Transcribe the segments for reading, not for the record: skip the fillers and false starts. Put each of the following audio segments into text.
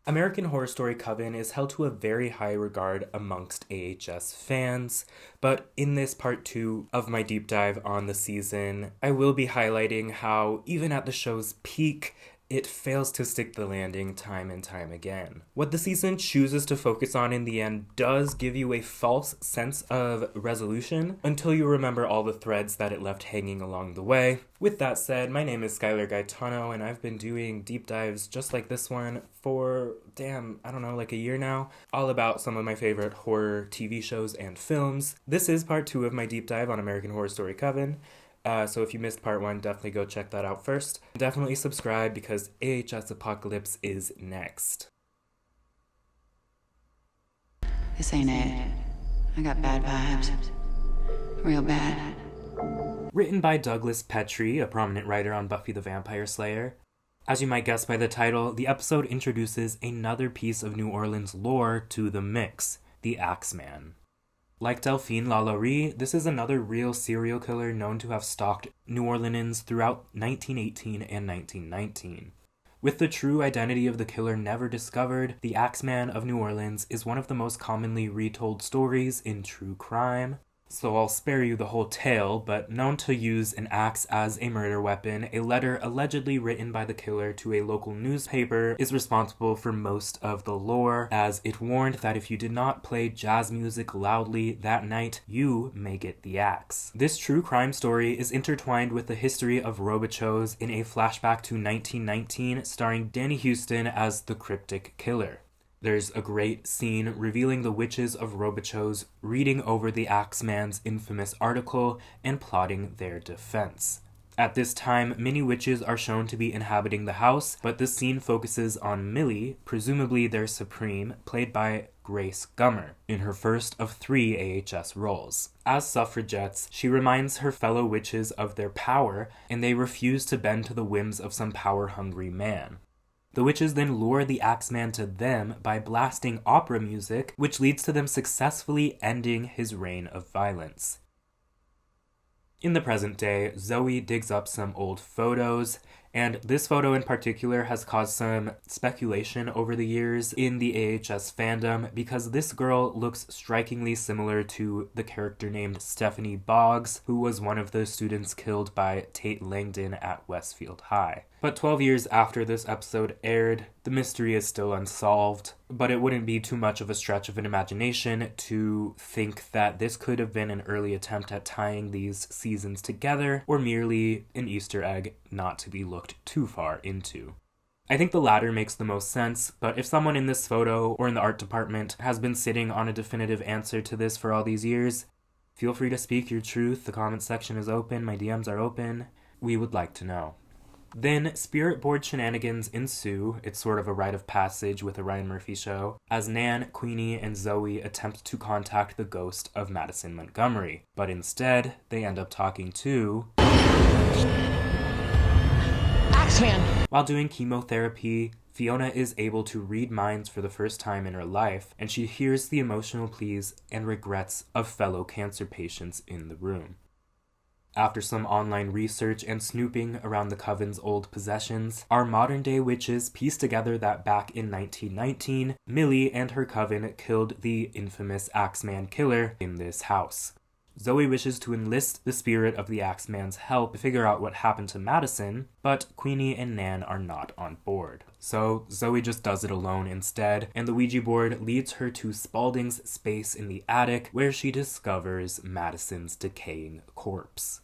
American Horror Story Coven is held to a very high regard amongst AHS fans, but in this part 2 of my deep dive on the season, I will be highlighting how, even at the show's peak, it fails to stick the landing time and time again. What the season chooses to focus on in the end does give you a false sense of resolution until you remember all the threads that it left hanging along the way. With that said, my name is Skyler Gaetano, and I've been doing deep dives just like this one for, like a year now, all about some of my favorite horror TV shows and films. This is part 2 of my deep dive on American Horror Story Coven. So if you missed part 1, definitely go check that out first. Definitely subscribe because AHS Apocalypse is next. This ain't it. I got bad vibes. Real bad. Written by Douglas Petrie, a prominent writer on Buffy the Vampire Slayer. As you might guess by the title, the episode introduces another piece of New Orleans lore to the mix, the Axeman. Like Delphine Lalaurie, this is another real serial killer known to have stalked New Orleans throughout 1918 and 1919. With the true identity of the killer never discovered, the Axeman of New Orleans is one of the most commonly retold stories in true crime. So I'll spare you the whole tale, but known to use an axe as a murder weapon, a letter allegedly written by the killer to a local newspaper is responsible for most of the lore, as it warned that if you did not play jazz music loudly that night, you may get the axe. This true crime story is intertwined with the history of Robichaux in a flashback to 1919, starring Danny Huston as the cryptic killer. There's a great scene revealing the witches of Robichaux reading over the Axeman's infamous article and plotting their defense. At this time, many witches are shown to be inhabiting the house, but the scene focuses on Millie, presumably their supreme, played by Grace Gummer, in her first of 3 AHS roles. As suffragettes, she reminds her fellow witches of their power, and they refuse to bend to the whims of some power-hungry man. The witches then lure the Axeman to them by blasting opera music, which leads to them successfully ending his reign of violence. In the present day, Zoe digs up some old photos, and this photo in particular has caused some speculation over the years in the AHS fandom because this girl looks strikingly similar to the character named Stephanie Boggs, who was one of the students killed by Tate Langdon at Westfield High. But 12 years after this episode aired, the mystery is still unsolved, but it wouldn't be too much of a stretch of an imagination to think that this could have been an early attempt at tying these seasons together, or merely an Easter egg not to be looked too far into. I think the latter makes the most sense, but if someone in this photo or in the art department has been sitting on a definitive answer to this for all these years, feel free to speak your truth. The comment section is open, my DMs are open. We would like to know. Then, spirit board shenanigans ensue. It's sort of a rite of passage with a Ryan Murphy show, as Nan, Queenie, and Zoe attempt to contact the ghost of Madison Montgomery. But instead, they end up talking to Axeman! While doing chemotherapy, Fiona is able to read minds for the first time in her life, and she hears the emotional pleas and regrets of fellow cancer patients in the room. After some online research and snooping around the Coven's old possessions, our modern-day witches piece together that back in 1919, Millie and her coven killed the infamous Axeman killer in this house. Zoe wishes to enlist the spirit of the Axeman's help to figure out what happened to Madison, but Queenie and Nan are not on board. So Zoe just does it alone instead, and the Ouija board leads her to Spaulding's space in the attic, where she discovers Madison's decaying corpse.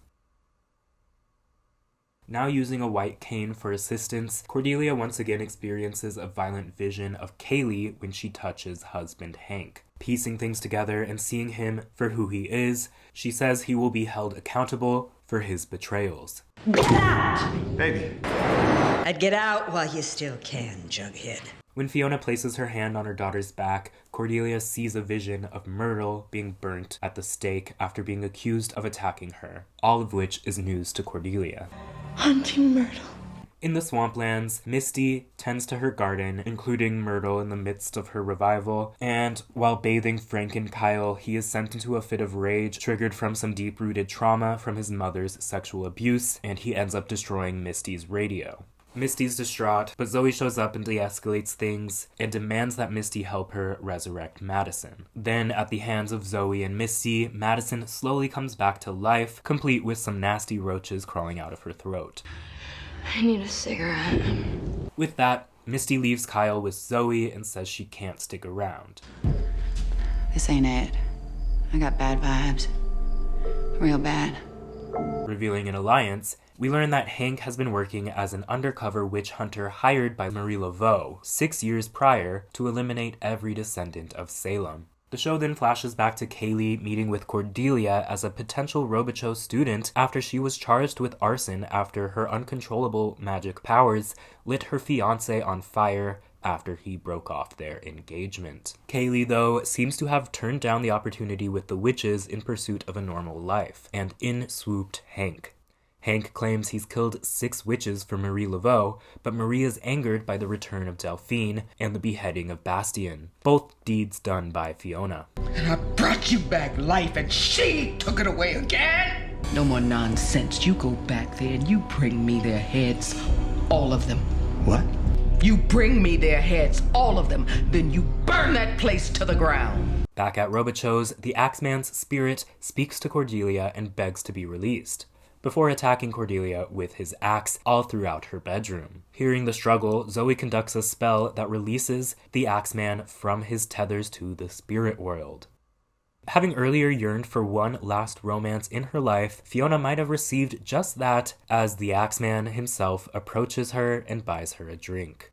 Now using a white cane for assistance, Cordelia once again experiences a violent vision of Kaylee when she touches husband Hank. Piecing things together and seeing him for who he is, she says he will be held accountable for his betrayals. Get out! Baby. I'd get out while you still can, Jughead. When Fiona places her hand on her daughter's back, Cordelia sees a vision of Myrtle being burnt at the stake after being accused of attacking her, all of which is news to Cordelia. Hunting Myrtle. In the swamplands, Misty tends to her garden, including Myrtle in the midst of her revival, and while bathing Frank and Kyle, he is sent into a fit of rage triggered from some deep-rooted trauma from his mother's sexual abuse, and he ends up destroying Misty's radio. Misty's distraught, but Zoe shows up and de-escalates things and demands that Misty help her resurrect Madison. Then, at the hands of Zoe and Misty, Madison slowly comes back to life, complete with some nasty roaches crawling out of her throat. I need a cigarette. With that, Misty leaves Kyle with Zoe and says she can't stick around. This ain't it. I got bad vibes. Real bad. Revealing an alliance, we learn that Hank has been working as an undercover witch hunter hired by Marie Laveau 6 years prior to eliminate every descendant of Salem. The show then flashes back to Kaylee meeting with Cordelia as a potential Robichaux student after she was charged with arson after her uncontrollable magic powers lit her fiancé on fire after he broke off their engagement. Kaylee, though, seems to have turned down the opportunity with the witches in pursuit of a normal life, and in swooped Hank. Hank claims he's killed 6 witches for Marie Laveau, but Marie is angered by the return of Delphine and the beheading of Bastien, both deeds done by Fiona. And I brought you back life and she took it away again? No more nonsense. You go back there and you bring me their heads. All of them. What? You bring me their heads, all of them. Then you burn that place to the ground. Back at Robichaux's, the Axeman's spirit speaks to Cordelia and begs to be released, before attacking Cordelia with his axe all throughout her bedroom. Hearing the struggle, Zoe conducts a spell that releases the Axeman from his tethers to the spirit world. Having earlier yearned for one last romance in her life, Fiona might have received just that as the Axeman himself approaches her and buys her a drink.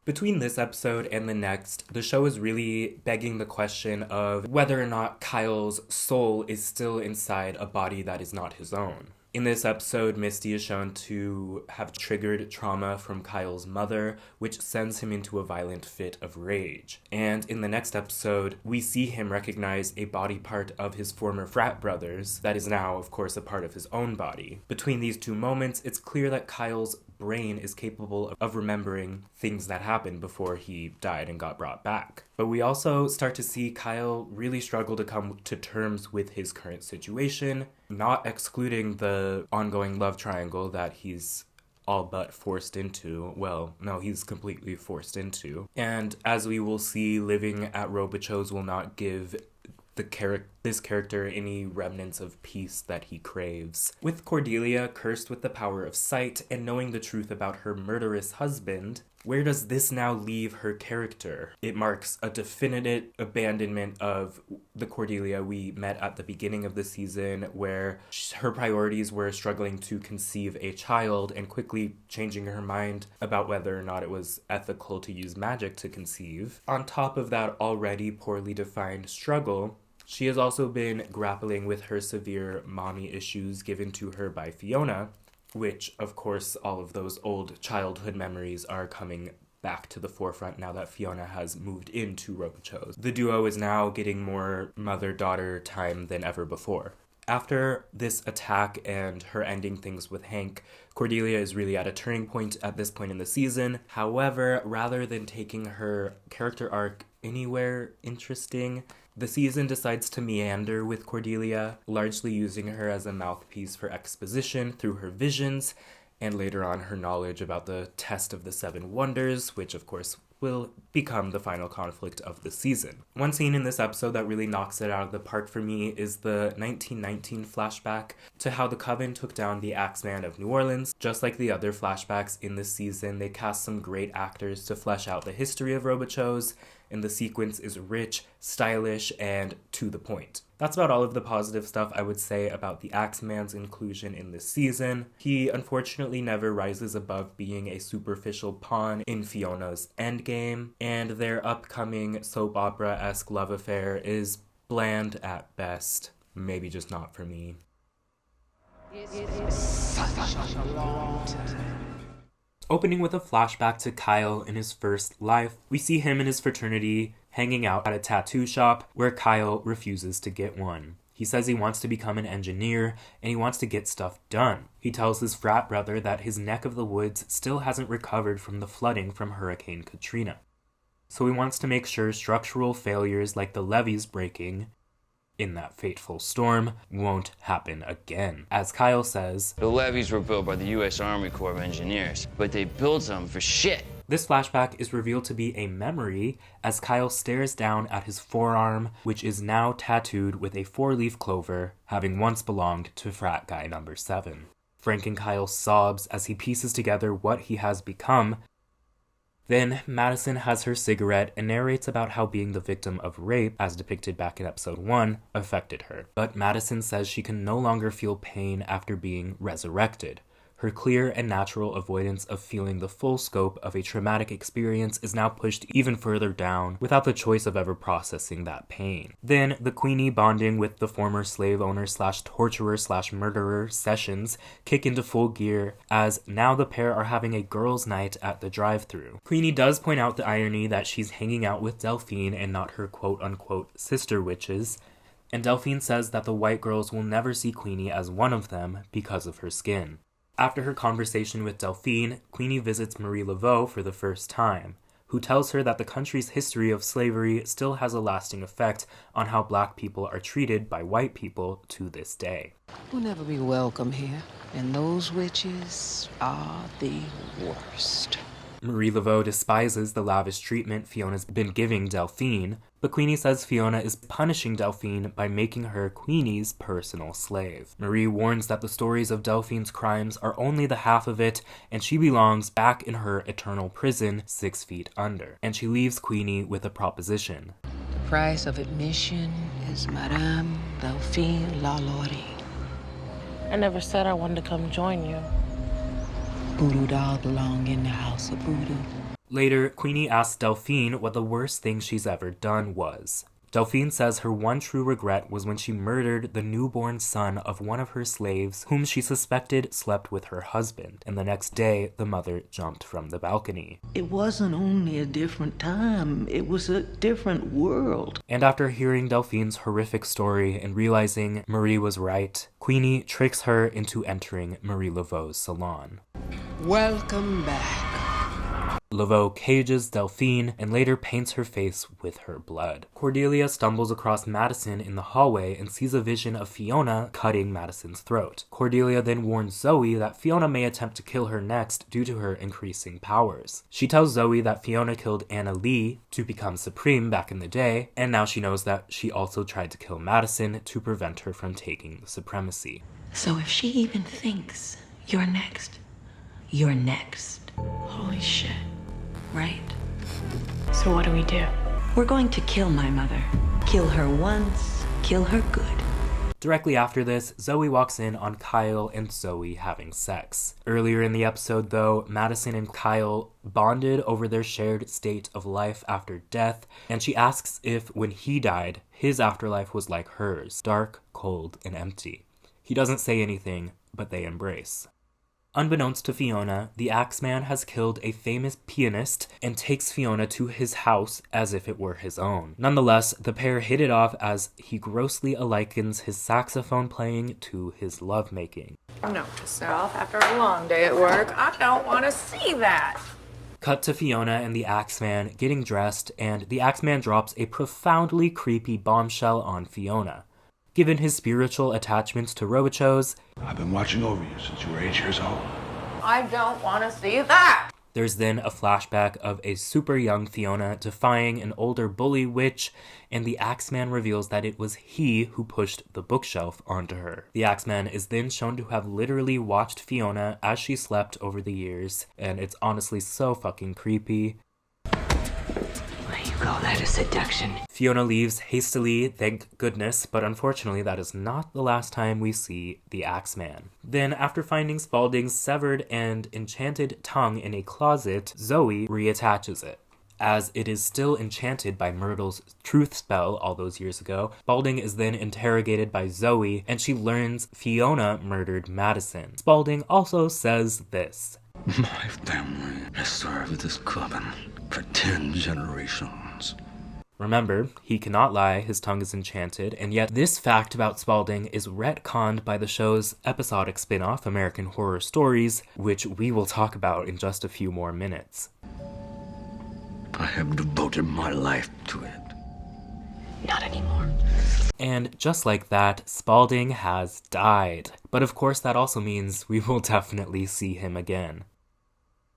Between this episode and the next, the show is really begging the question of whether or not Kyle's soul is still inside a body that is not his own. In this episode, Misty is shown to have triggered trauma from Kyle's mother, which sends him into a violent fit of rage. And in the next episode, we see him recognize a body part of his former frat brothers that is now, of course, a part of his own body. Between these two moments, it's clear that Kyle's brain is capable of remembering things that happened before he died and got brought back. But we also start to see Kyle really struggle to come to terms with his current situation, not excluding the ongoing love triangle that he's all but forced into. Well, no, he's completely forced into. And as we will see, living at Robichaux's will not give this character any remnants of peace that he craves. With Cordelia cursed with the power of sight and knowing the truth about her murderous husband, where does this now leave her character? It marks a definitive abandonment of the Cordelia we met at the beginning of the season, where her priorities were struggling to conceive a child and quickly changing her mind about whether or not it was ethical to use magic to conceive. On top of that already poorly defined struggle, she has also been grappling with her severe mommy issues given to her by Fiona, which, of course, all of those old childhood memories are coming back to the forefront now that Fiona has moved into Robichaux's. The duo is now getting more mother-daughter time than ever before. After this attack and her ending things with Hank, Cordelia is really at a turning point at this point in the season. However, rather than taking her character arc anywhere interesting, the season decides to meander with Cordelia, largely using her as a mouthpiece for exposition through her visions, and later on her knowledge about the test of the 7 wonders, which of course will become the final conflict of the season. One scene in this episode that really knocks it out of the park for me is the 1919 flashback to how the Coven took down the Axeman of New Orleans. Just like the other flashbacks in this season, they cast some great actors to flesh out the history of Robichaux's, and the sequence is rich, stylish, and to the point. That's about all of the positive stuff I would say about the Axeman's inclusion in this season. He unfortunately never rises above being a superficial pawn in Fiona's endgame, and their upcoming soap opera-esque love affair is bland at best. Maybe just not for me. Opening with a flashback to Kyle in his first life, we see him and his fraternity hanging out at a tattoo shop where Kyle refuses to get one. He says he wants to become an engineer and he wants to get stuff done. He tells his frat brother that his neck of the woods still hasn't recovered from the flooding from Hurricane Katrina. So he wants to make sure structural failures like the levees breaking in that fateful storm won't happen again. As Kyle says, "The levees were built by the U.S. Army Corps of Engineers, but they built them for shit." This flashback is revealed to be a memory as Kyle stares down at his forearm, which is now tattooed with a 4-leaf clover, having once belonged to frat guy number 7. Frank and Kyle sobs as he pieces together what he has become. Then Madison has her cigarette and narrates about how being the victim of rape, as depicted back in episode 1, affected her. But Madison says she can no longer feel pain after being resurrected. Her clear and natural avoidance of feeling the full scope of a traumatic experience is now pushed even further down without the choice of ever processing that pain. Then, the Queenie bonding with the former slave owner / torturer / murderer sessions kick into full gear as now the pair are having a girls' night at the drive-thru. Queenie does point out the irony that she's hanging out with Delphine and not her quote-unquote sister witches, and Delphine says that the white girls will never see Queenie as one of them because of her skin. After her conversation with Delphine, Queenie visits Marie Laveau for the first time, who tells her that the country's history of slavery still has a lasting effect on how black people are treated by white people to this day. We'll never be welcome here, and those witches are the worst. Marie Laveau despises the lavish treatment Fiona's been giving Delphine, but Queenie says Fiona is punishing Delphine by making her Queenie's personal slave. Marie warns that the stories of Delphine's crimes are only the half of it, and she belongs back in her eternal prison 6 feet under. And she leaves Queenie with a proposition. The price of admission is Madame Delphine Lalaurie. I never said I wanted to come join you. Voodoo doll belong in the house of voodoo. Later, Queenie asks Delphine what the worst thing she's ever done was. Delphine says her one true regret was when she murdered the newborn son of one of her slaves, whom she suspected slept with her husband, and the next day, the mother jumped from the balcony. It wasn't only a different time, it was a different world. And after hearing Delphine's horrific story and realizing Marie was right, Queenie tricks her into entering Marie Laveau's salon. Welcome back. Laveau cages Delphine and later paints her face with her blood. Cordelia stumbles across Madison in the hallway and sees a vision of Fiona cutting Madison's throat. Cordelia then warns Zoe that Fiona may attempt to kill her next due to her increasing powers. She tells Zoe that Fiona killed Anna Lee to become Supreme back in the day, and now she knows that she also tried to kill Madison to prevent her from taking the supremacy. So if she even thinks you're next, you're next. Holy shit. Right? So what do we do? We're going to kill my mother. Kill her once, kill her good. Directly after this, Zoe walks in on Kyle and Zoe having sex. Earlier in the episode, though, Madison and Kyle bonded over their shared state of life after death, and she asks if, when he died, his afterlife was like hers, dark, cold, and empty. He doesn't say anything, but they embrace. Unbeknownst to Fiona, the Axeman has killed a famous pianist and takes Fiona to his house as if it were his own. Nonetheless, the pair hit it off as he grossly likens his saxophone playing to his lovemaking. Note to self, after a long day at work, I don't want to see that. Cut to Fiona and the Axeman getting dressed, and the Axeman drops a profoundly creepy bombshell on Fiona. Given his spiritual attachments to Robichos, I've been watching over you since you were 8 years old. I don't want to see that. There's then a flashback of a super young Fiona defying an older bully witch, and the Axeman reveals that it was he who pushed the bookshelf onto her. The Axeman is then shown to have literally watched Fiona as she slept over the years, and it's honestly so fucking creepy. You call that a seduction? Fiona leaves hastily, thank goodness, but unfortunately that is not the last time we see the Axeman. Then, after finding Spaulding's severed and enchanted tongue in a closet, Zoe reattaches it. As it is still enchanted by Myrtle's truth spell all those years ago, Spaulding is then interrogated by Zoe, and she learns Fiona murdered Madison. Spaulding also says this. My family has served this coven for 10 generations. Remember, he cannot lie, his tongue is enchanted, and yet this fact about Spaulding is retconned by the show's episodic spin-off, American Horror Stories, which we will talk about in just a few more minutes. I have devoted my life to it. Not anymore. And just like that, Spaulding has died. But of course that also means we will definitely see him again.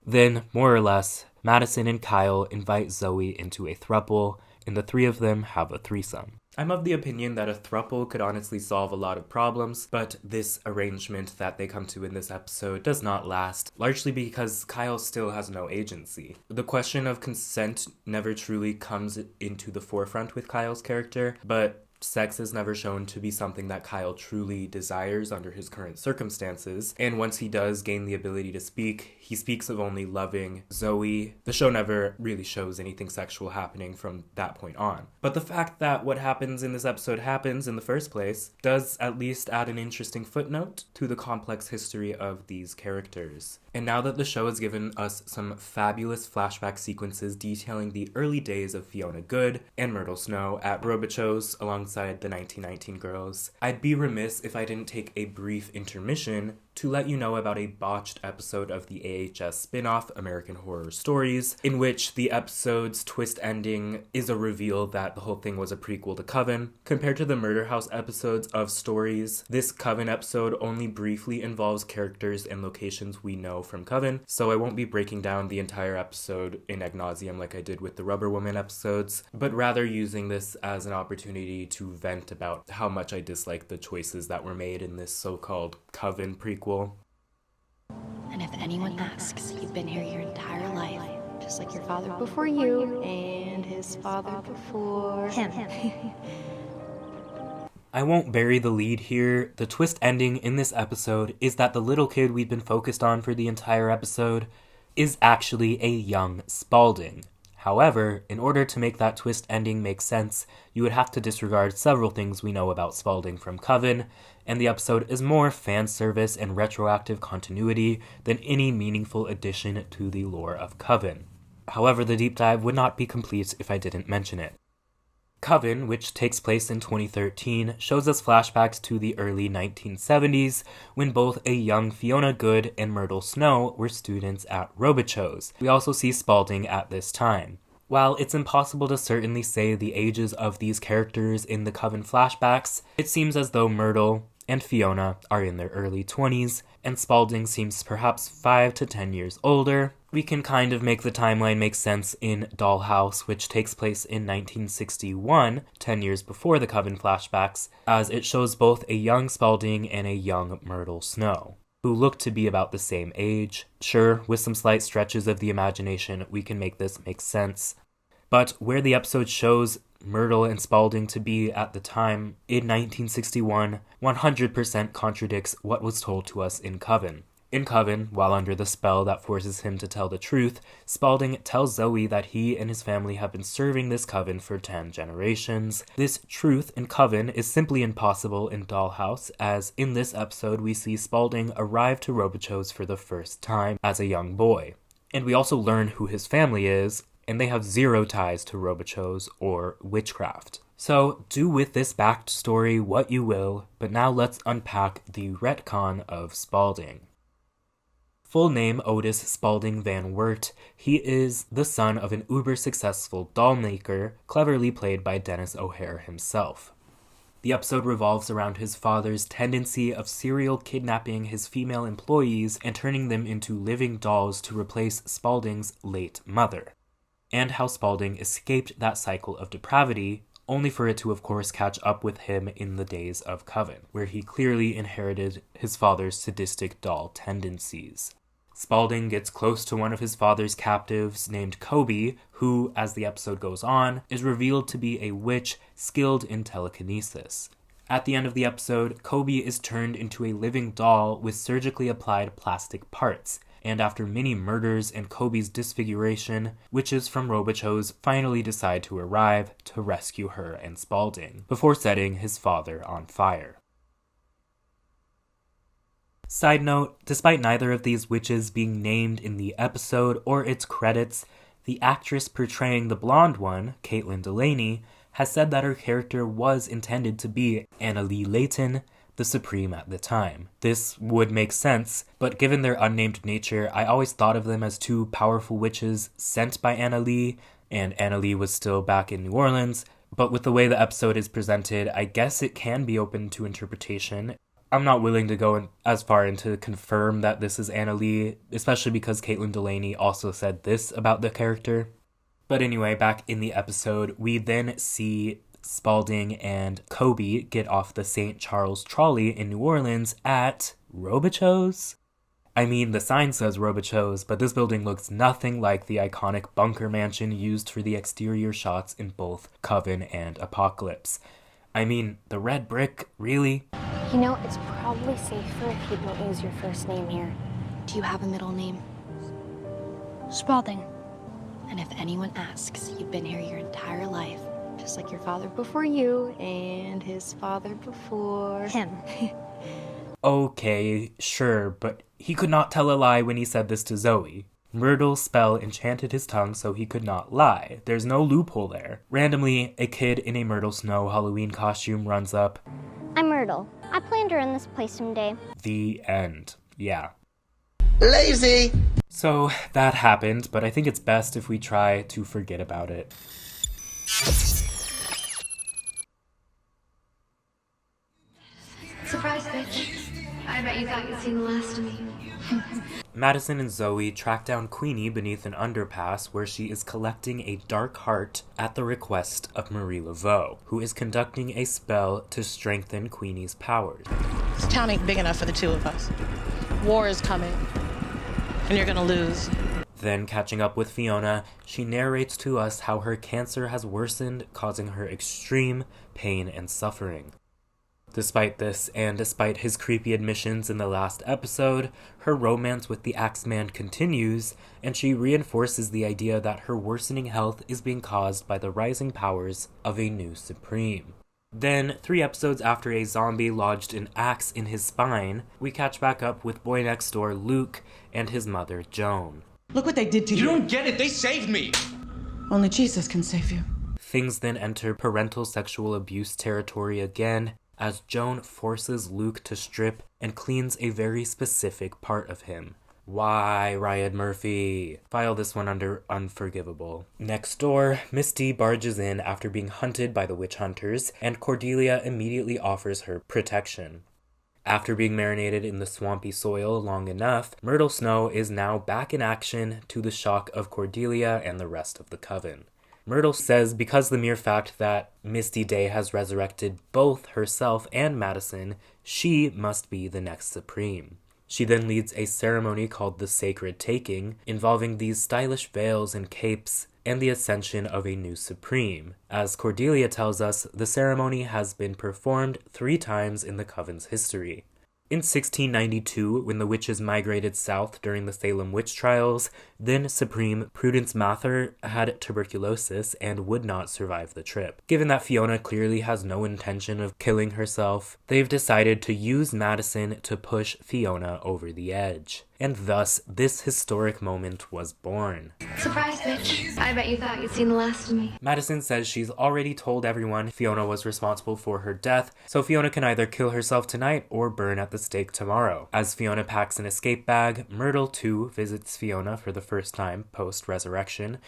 Then, more or less, Madison and Kyle invite Zoe into a throuple, and the three of them have a threesome. I'm of the opinion that a throuple could honestly solve a lot of problems, but this arrangement that they come to in this episode does not last, largely because Kyle still has no agency. The question of consent never truly comes into the forefront with Kyle's character, but sex is never shown to be something that Kyle truly desires under his current circumstances, and once he does gain the ability to speak, he speaks of only loving Zoe. The show never really shows anything sexual happening from that point on. But the fact that what happens in this episode happens in the first place does at least add an interesting footnote to the complex history of these characters. And now that the show has given us some fabulous flashback sequences detailing the early days of Fiona Good and Myrtle Snow at Robichaux's alongside the 1919 girls, I'd be remiss if I didn't take a brief intermission to let you know about a botched episode of the AHS spin-off American Horror Stories, in which the episode's twist ending is a reveal that the whole thing was a prequel to Coven. Compared to the Murder House episodes of Stories, this Coven episode only briefly involves characters and locations we know from Coven, so I won't be breaking down the entire episode in ad nauseum like I did with the Rubber Woman episodes, but rather using this as an opportunity to vent about how much I dislike the choices that were made in this so-called Coven prequel. And if anyone asks, you've been here your entire life, just like your father before you and his father before him. I won't bury the lead here. The twist ending in this episode is that the little kid we've been focused on for the entire episode is actually a young Spaulding. However, in order to make that twist ending make sense, you would have to disregard several things we know about Spaulding from Coven, and the episode is more fan service and retroactive continuity than any meaningful addition to the lore of Coven. However, the deep dive would not be complete if I didn't mention it. Coven, which takes place in 2013, shows us flashbacks to the early 1970s, when both a young Fiona Good and Myrtle Snow were students at Robichaux's. We also see Spaulding at this time. While it's impossible to certainly say the ages of these characters in the Coven flashbacks, it seems as though Myrtle and Fiona are in their early 20s, and Spaulding seems perhaps 5 to 10 years older. We can kind of make the timeline make sense in Dollhouse, which takes place in 1961, 10 years before the Coven flashbacks, as it shows both a young Spaulding and a young Myrtle Snow, who look to be about the same age. Sure, with some slight stretches of the imagination, we can make this make sense. But where the episode shows Myrtle and Spaulding to be at the time, in 1961, 100% contradicts what was told to us in Coven. In Coven, while under the spell that forces him to tell the truth, Spaulding tells Zoe that he and his family have been serving this Coven for 10 generations. This truth in Coven is simply impossible in Dollhouse, as in this episode we see Spaulding arrive to Robichaux's for the first time as a young boy. And we also learn who his family is, and they have zero ties to Robichaux's or witchcraft. So, do with this backstory what you will, but now let's unpack the retcon of Spaulding. Full name Otis Spaulding Van Wert. He is the son of an uber-successful doll maker, cleverly played by Dennis O'Hare himself. The episode revolves around his father's tendency of serial kidnapping his female employees and turning them into living dolls to replace Spaulding's late mother, and how Spaulding escaped that cycle of depravity, only for it to of course catch up with him in the days of Coven, where he clearly inherited his father's sadistic doll tendencies. Spaulding gets close to one of his father's captives named Kobe, who, as the episode goes on, is revealed to be a witch skilled in telekinesis. At the end of the episode, Kobe is turned into a living doll with surgically applied plastic parts, and after many murders and Kobe's disfiguration, witches from Robichaux's finally decide to arrive to rescue her and Spaulding, before setting his father on fire. Side note, despite neither of these witches being named in the episode or its credits, the actress portraying the blonde one, Caitlin Delaney, has said that her character was intended to be Anna Lee Layton, the Supreme at the time. This would make sense, but given their unnamed nature, I always thought of them as two powerful witches sent by Anna Lee, and Anna Lee was still back in New Orleans, But with the way the episode is presented, I guess it can be open to interpretation. I'm not willing to go as far in to confirm that this is Anna Lee, especially because Caitlin Delaney also said this about the character. But anyway, back in the episode, we then see Spaulding and Kobe get off the St. Charles trolley in New Orleans at Robichaux's? I mean, the sign says Robichaux's, but this building looks nothing like the iconic bunker mansion used for the exterior shots in both Coven and Apocalypse. I mean, the red brick, really? You know, it's probably safer if you don't use your first name here. Do you have a middle name? Spaulding. And if anyone asks, you've been here your entire life, just like your father before you and his father before him. Okay, sure, but he could not tell a lie when he said this to Zoe. Myrtle's spell enchanted his tongue so he could not lie. There's no loophole there. Randomly, a kid in a Myrtle Snow Halloween costume runs up. I'm Myrtle. I planned to run this place someday. The end. Yeah. Lazy! So that happened, but I think it's best if we try to forget about it. Surprise, bitch. I bet you thought you'd seen the last of me. Madison and Zoe track down Queenie beneath an underpass where she is collecting a dark heart at the request of Marie Laveau, who is conducting a spell to strengthen Queenie's powers. This town ain't big enough for the two of us. War is coming, and you're gonna lose. Then, catching up with Fiona, she narrates to us how her cancer has worsened, causing her extreme pain and suffering. Despite this, and despite his creepy admissions in the last episode, her romance with the Axeman continues, and she reinforces the idea that her worsening health is being caused by the rising powers of a new Supreme. Then, 3 episodes after a zombie lodged an axe in his spine, we catch back up with boy next door Luke and his mother Joan. Look what they did to you. You don't get it, they saved me! Only Jesus can save you. Things then enter parental sexual abuse territory again, as Joan forces Luke to strip and cleans a very specific part of him. Why, Ryan Murphy? File this one under unforgivable. Next door, Misty barges in after being hunted by the witch hunters, and Cordelia immediately offers her protection. After being marinated in the swampy soil long enough, Myrtle Snow is now back in action to the shock of Cordelia and the rest of the Coven. Myrtle says because the mere fact that Misty Day has resurrected both herself and Madison, she must be the next Supreme. She then leads a ceremony called the Sacred Taking, involving these stylish veils and capes and the ascension of a new Supreme. As Cordelia tells us, the ceremony has been performed 3 times in the Coven's history. In 1692, when the witches migrated south during the Salem witch trials, then Supreme Prudence Mather had tuberculosis and would not survive the trip. Given that Fiona clearly has no intention of killing herself, they've decided to use Madison to push Fiona over the edge. And thus, this historic moment was born. Surprise, bitch. I bet you thought you'd seen the last of me. Madison says she's already told everyone Fiona was responsible for her death, so Fiona can either kill herself tonight or burn at the stake tomorrow. As Fiona packs an escape bag, Myrtle too visits Fiona for the first time post-resurrection.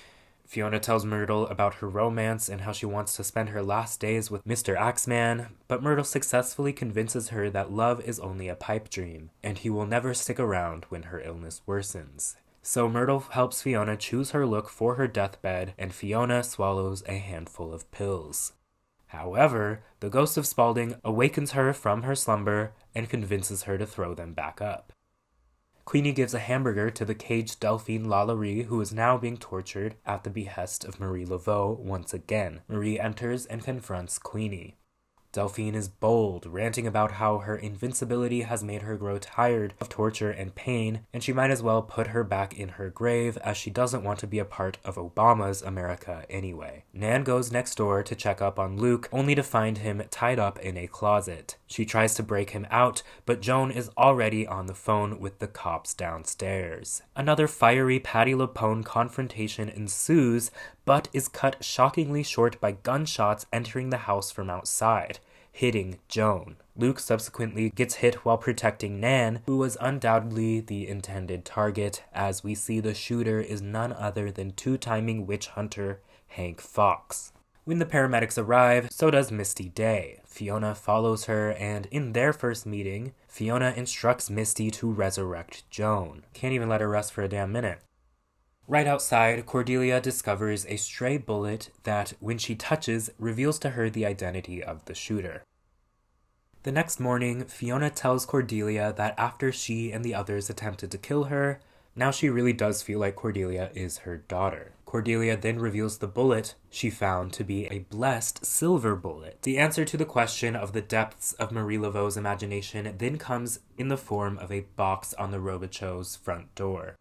Fiona tells Myrtle about her romance and how she wants to spend her last days with Mr. Axeman, but Myrtle successfully convinces her that love is only a pipe dream, and he will never stick around when her illness worsens. So Myrtle helps Fiona choose her look for her deathbed, and Fiona swallows a handful of pills. However, the ghost of Spaulding awakens her from her slumber and convinces her to throw them back up. Queenie gives a hamburger to the caged Delphine Lalaurie, who is now being tortured at the behest of Marie Laveau once again. Marie enters and confronts Queenie. Delphine is bold, ranting about how her invincibility has made her grow tired of torture and pain, and she might as well put her back in her grave as she doesn't want to be a part of Obama's America anyway. Nan goes next door to check up on Luke, only to find him tied up in a closet. She tries to break him out, but Joan is already on the phone with the cops downstairs. Another fiery Patti LuPone confrontation ensues, but is cut shockingly short by gunshots entering the house from outside, hitting Joan. Luke subsequently gets hit while protecting Nan, who was undoubtedly the intended target, as we see the shooter is none other than 2-timing witch hunter Hank Fox. When the paramedics arrive, so does Misty Day. Fiona follows her, and in their first meeting, Fiona instructs Misty to resurrect Joan. Can't even let her rest for a damn minute. Right outside, Cordelia discovers a stray bullet that, when she touches, reveals to her the identity of the shooter. The next morning, Fiona tells Cordelia that after she and the others attempted to kill her, now she really does feel like Cordelia is her daughter. Cordelia then reveals the bullet she found to be a blessed silver bullet. The answer to the question of the depths of Marie Laveau's imagination then comes in the form of a box on the Robichaux's front door.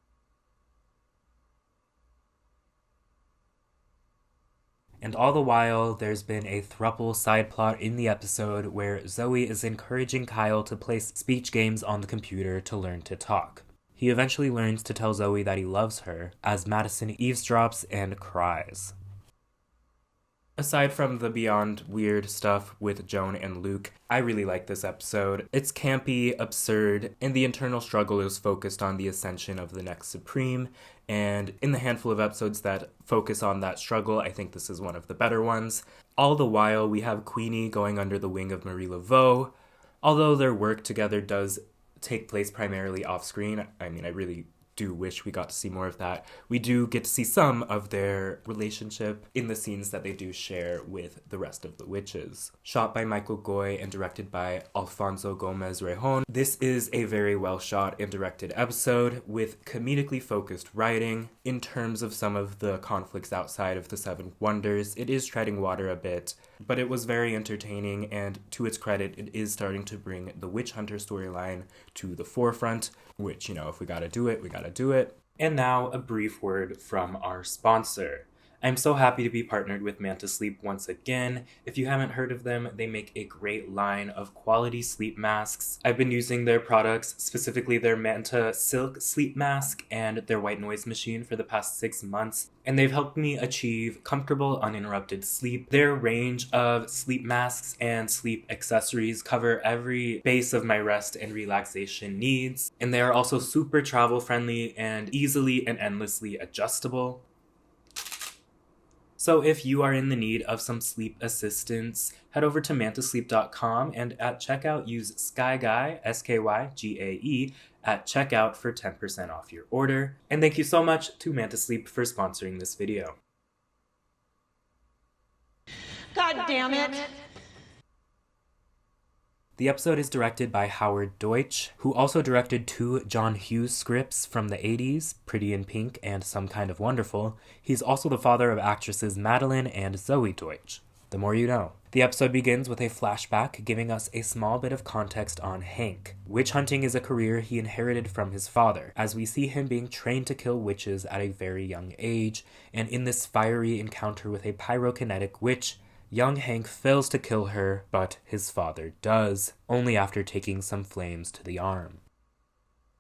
And all the while, there's been a throuple side plot in the episode where Zoe is encouraging Kyle to play speech games on the computer to learn to talk. He eventually learns to tell Zoe that he loves her, as Madison eavesdrops and cries. Aside from the beyond weird stuff with Joan and Luke, I really like this episode. It's campy, absurd, and the internal struggle is focused on the ascension of the next Supreme, and in the handful of episodes that focus on that struggle, I think this is one of the better ones. All the while, we have Queenie going under the wing of Marie Laveau. Although their work together does take place primarily off-screen, I mean, I really do wish we got to see more of that. We do get to see some of their relationship in the scenes that they do share with the rest of the witches. Shot by Michael Goy and directed by Alfonso Gomez Rejon, this is a very well shot and directed episode with comedically focused writing. In terms of some of the conflicts outside of the Seven Wonders, it is treading water a bit, but it was very entertaining, and to its credit, it is starting to bring the witch hunter storyline to the forefront, which, you know, if we gotta do it, we gotta do it. And now, a brief word from our sponsor. I'm so happy to be partnered with Manta Sleep once again. If you haven't heard of them, they make a great line of quality sleep masks. I've been using their products, specifically their Manta Silk Sleep Mask and their White Noise Machine for the past 6 months, and they've helped me achieve comfortable, uninterrupted sleep. Their range of sleep masks and sleep accessories cover every base of my rest and relaxation needs, and they are also super travel-friendly and easily and endlessly adjustable. So if you are in the need of some sleep assistance, head over to mantasleep.com and at checkout use SkyGae, SKYGAE, at checkout for 10% off your order. And thank you so much to Manta Sleep for sponsoring this video. God damn it! The episode is directed by Howard Deutsch, who also directed 2 John Hughes scripts from the 80s, Pretty in Pink and Some Kind of Wonderful. He's also the father of actresses Madeline and Zoe Deutsch. The more you know. The episode begins with a flashback giving us a small bit of context on Hank. Witch hunting is a career he inherited from his father, as we see him being trained to kill witches at a very young age, and in this fiery encounter with a pyrokinetic witch, young Hank fails to kill her, but his father does, only after taking some flames to the arm.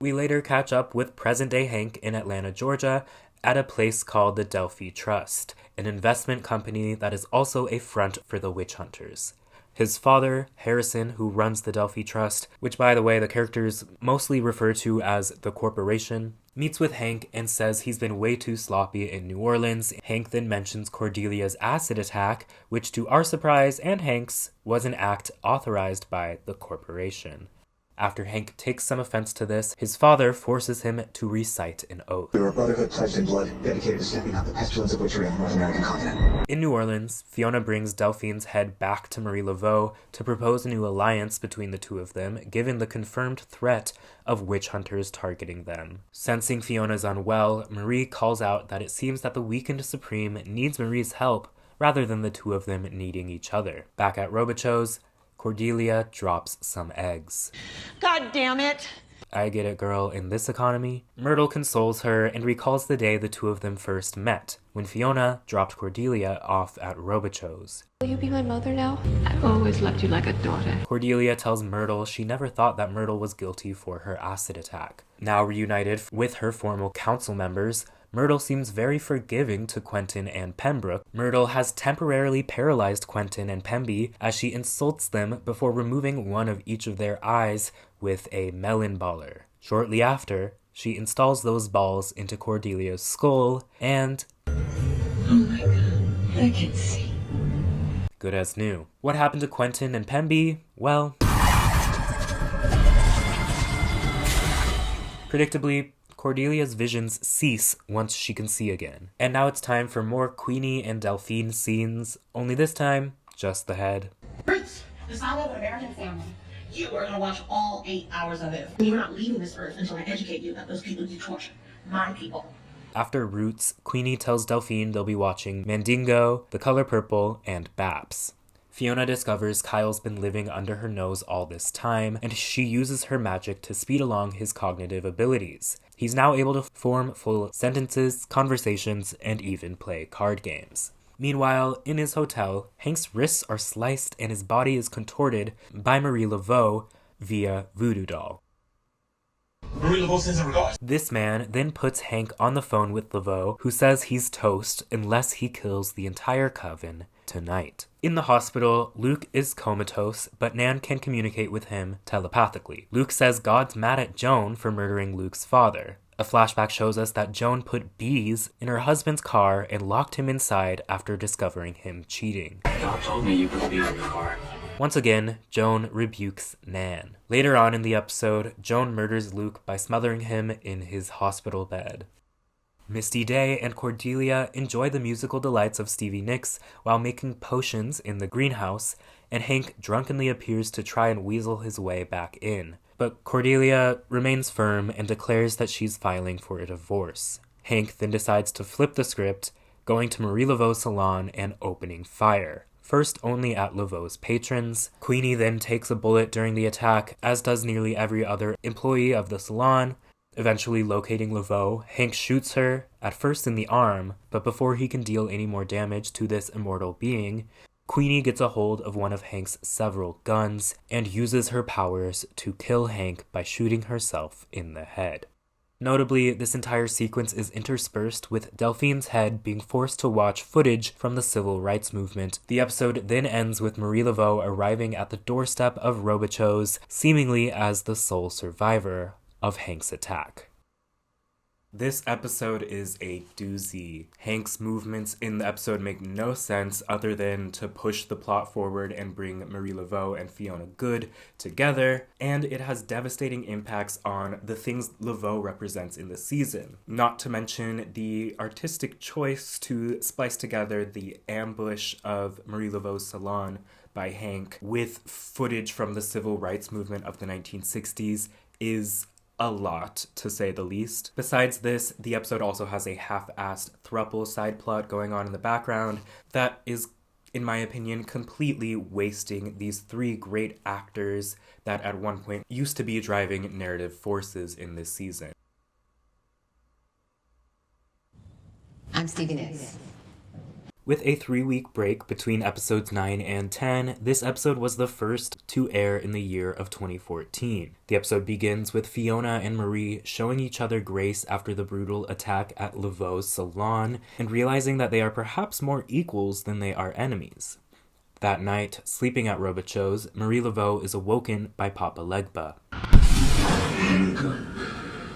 We later catch up with present-day Hank in Atlanta, Georgia, at a place called the Delphi Trust, an investment company that is also a front for the witch hunters. His father, Harrison, who runs the Delphi Trust, which by the way the characters mostly refer to as the corporation, meets with Hank and says he's been way too sloppy in New Orleans. Hank then mentions Cordelia's acid attack, which to our surprise and Hank's was an act authorized by the corporation. After Hank takes some offense to this, his father forces him to recite an oath. We were a brotherhood pledged in blood, dedicated to stamping out the pestilence of witchery on the North American continent. In New Orleans, Fiona brings Delphine's head back to Marie Laveau to propose a new alliance between the two of them, given the confirmed threat of witch hunters targeting them. Sensing Fiona's unwell, Marie calls out that it seems that the weakened Supreme needs Marie's help rather than the two of them needing each other. Back at Robichaux's, Cordelia drops some eggs. God damn it! I get it, girl. In this economy, Myrtle consoles her and recalls the day the two of them first met, when Fiona dropped Cordelia off at Robichaux's. Will you be my mother now? I've always loved you like a daughter. Cordelia tells Myrtle she never thought that Myrtle was guilty for her acid attack. Now reunited with her former council members, Myrtle seems very forgiving to Quentin and Pembroke. Myrtle has temporarily paralyzed Quentin and Pemby as she insults them before removing one of each of their eyes with a melon baller. Shortly after, she installs those balls into Cordelia's skull and... Oh my god, I can see. good as new. What happened to Quentin and Pemby? Well, predictably, Cordelia's visions cease once she can see again. And now it's time for more Queenie and Delphine scenes, only this time, just the head. Roots, the sign of an American family. You are gonna watch all 8 hours of it. You're not leaving this earth until I educate you about those people you torture. My people. After Roots, Queenie tells Delphine they'll be watching Mandingo, The Color Purple, and Baps. Fiona discovers Kyle's been living under her nose all this time, and she uses her magic to speed along his cognitive abilities. He's now able to form full sentences, conversations, and even play card games. Meanwhile, in his hotel, Hank's wrists are sliced and his body is contorted by Marie Laveau via voodoo doll. Marie Laveau sends her regards. This man then puts Hank on the phone with Laveau, who says he's toast unless he kills the entire coven tonight. In the hospital, Luke is comatose, but Nan can communicate with him telepathically. Luke says God's mad at Joan for murdering Luke's father. A flashback shows us that Joan put bees in her husband's car and locked him inside after discovering him cheating. God told me you put bees in the car. Once again, Joan rebukes Nan. Later on in the episode, Joan murders Luke by smothering him in his hospital bed. Misty Day and Cordelia enjoy the musical delights of Stevie Nicks while making potions in the greenhouse, and Hank drunkenly appears to try and weasel his way back in. But Cordelia remains firm and declares that she's filing for a divorce. Hank then decides to flip the script, going to Marie Laveau's salon and opening fire. First only at Laveau's patrons. Queenie then takes a bullet during the attack, as does nearly every other employee of the salon. Eventually locating Laveau, Hank shoots her, at first in the arm, but before he can deal any more damage to this immortal being, Queenie gets a hold of one of Hank's several guns and uses her powers to kill Hank by shooting herself in the head. Notably, this entire sequence is interspersed with Delphine's head being forced to watch footage from the civil rights movement. The episode then ends with Marie Laveau arriving at the doorstep of Robichaux's, seemingly as the sole survivor of Hank's attack. This episode is a doozy. Hank's movements in the episode make no sense other than to push the plot forward and bring Marie Laveau and Fiona Good together, and it has devastating impacts on the things Laveau represents in the season. Not to mention the artistic choice to splice together the ambush of Marie Laveau's salon by Hank with footage from the civil rights movement of the 1960s is a lot, to say the least. Besides this, the episode also has a half-assed throuple side plot going on in the background that is, in my opinion, completely wasting these three great actors that at one point used to be driving narrative forces in this season. I'm Stevie Nicks. With a 3-week break between episodes 9 and 10, this episode was the first to air in the year of 2014. The episode begins with Fiona and Marie showing each other grace after the brutal attack at Laveau's salon, and realizing that they are perhaps more equals than they are enemies. That night, sleeping at Robichaux's, Marie Laveau is awoken by Papa Legba.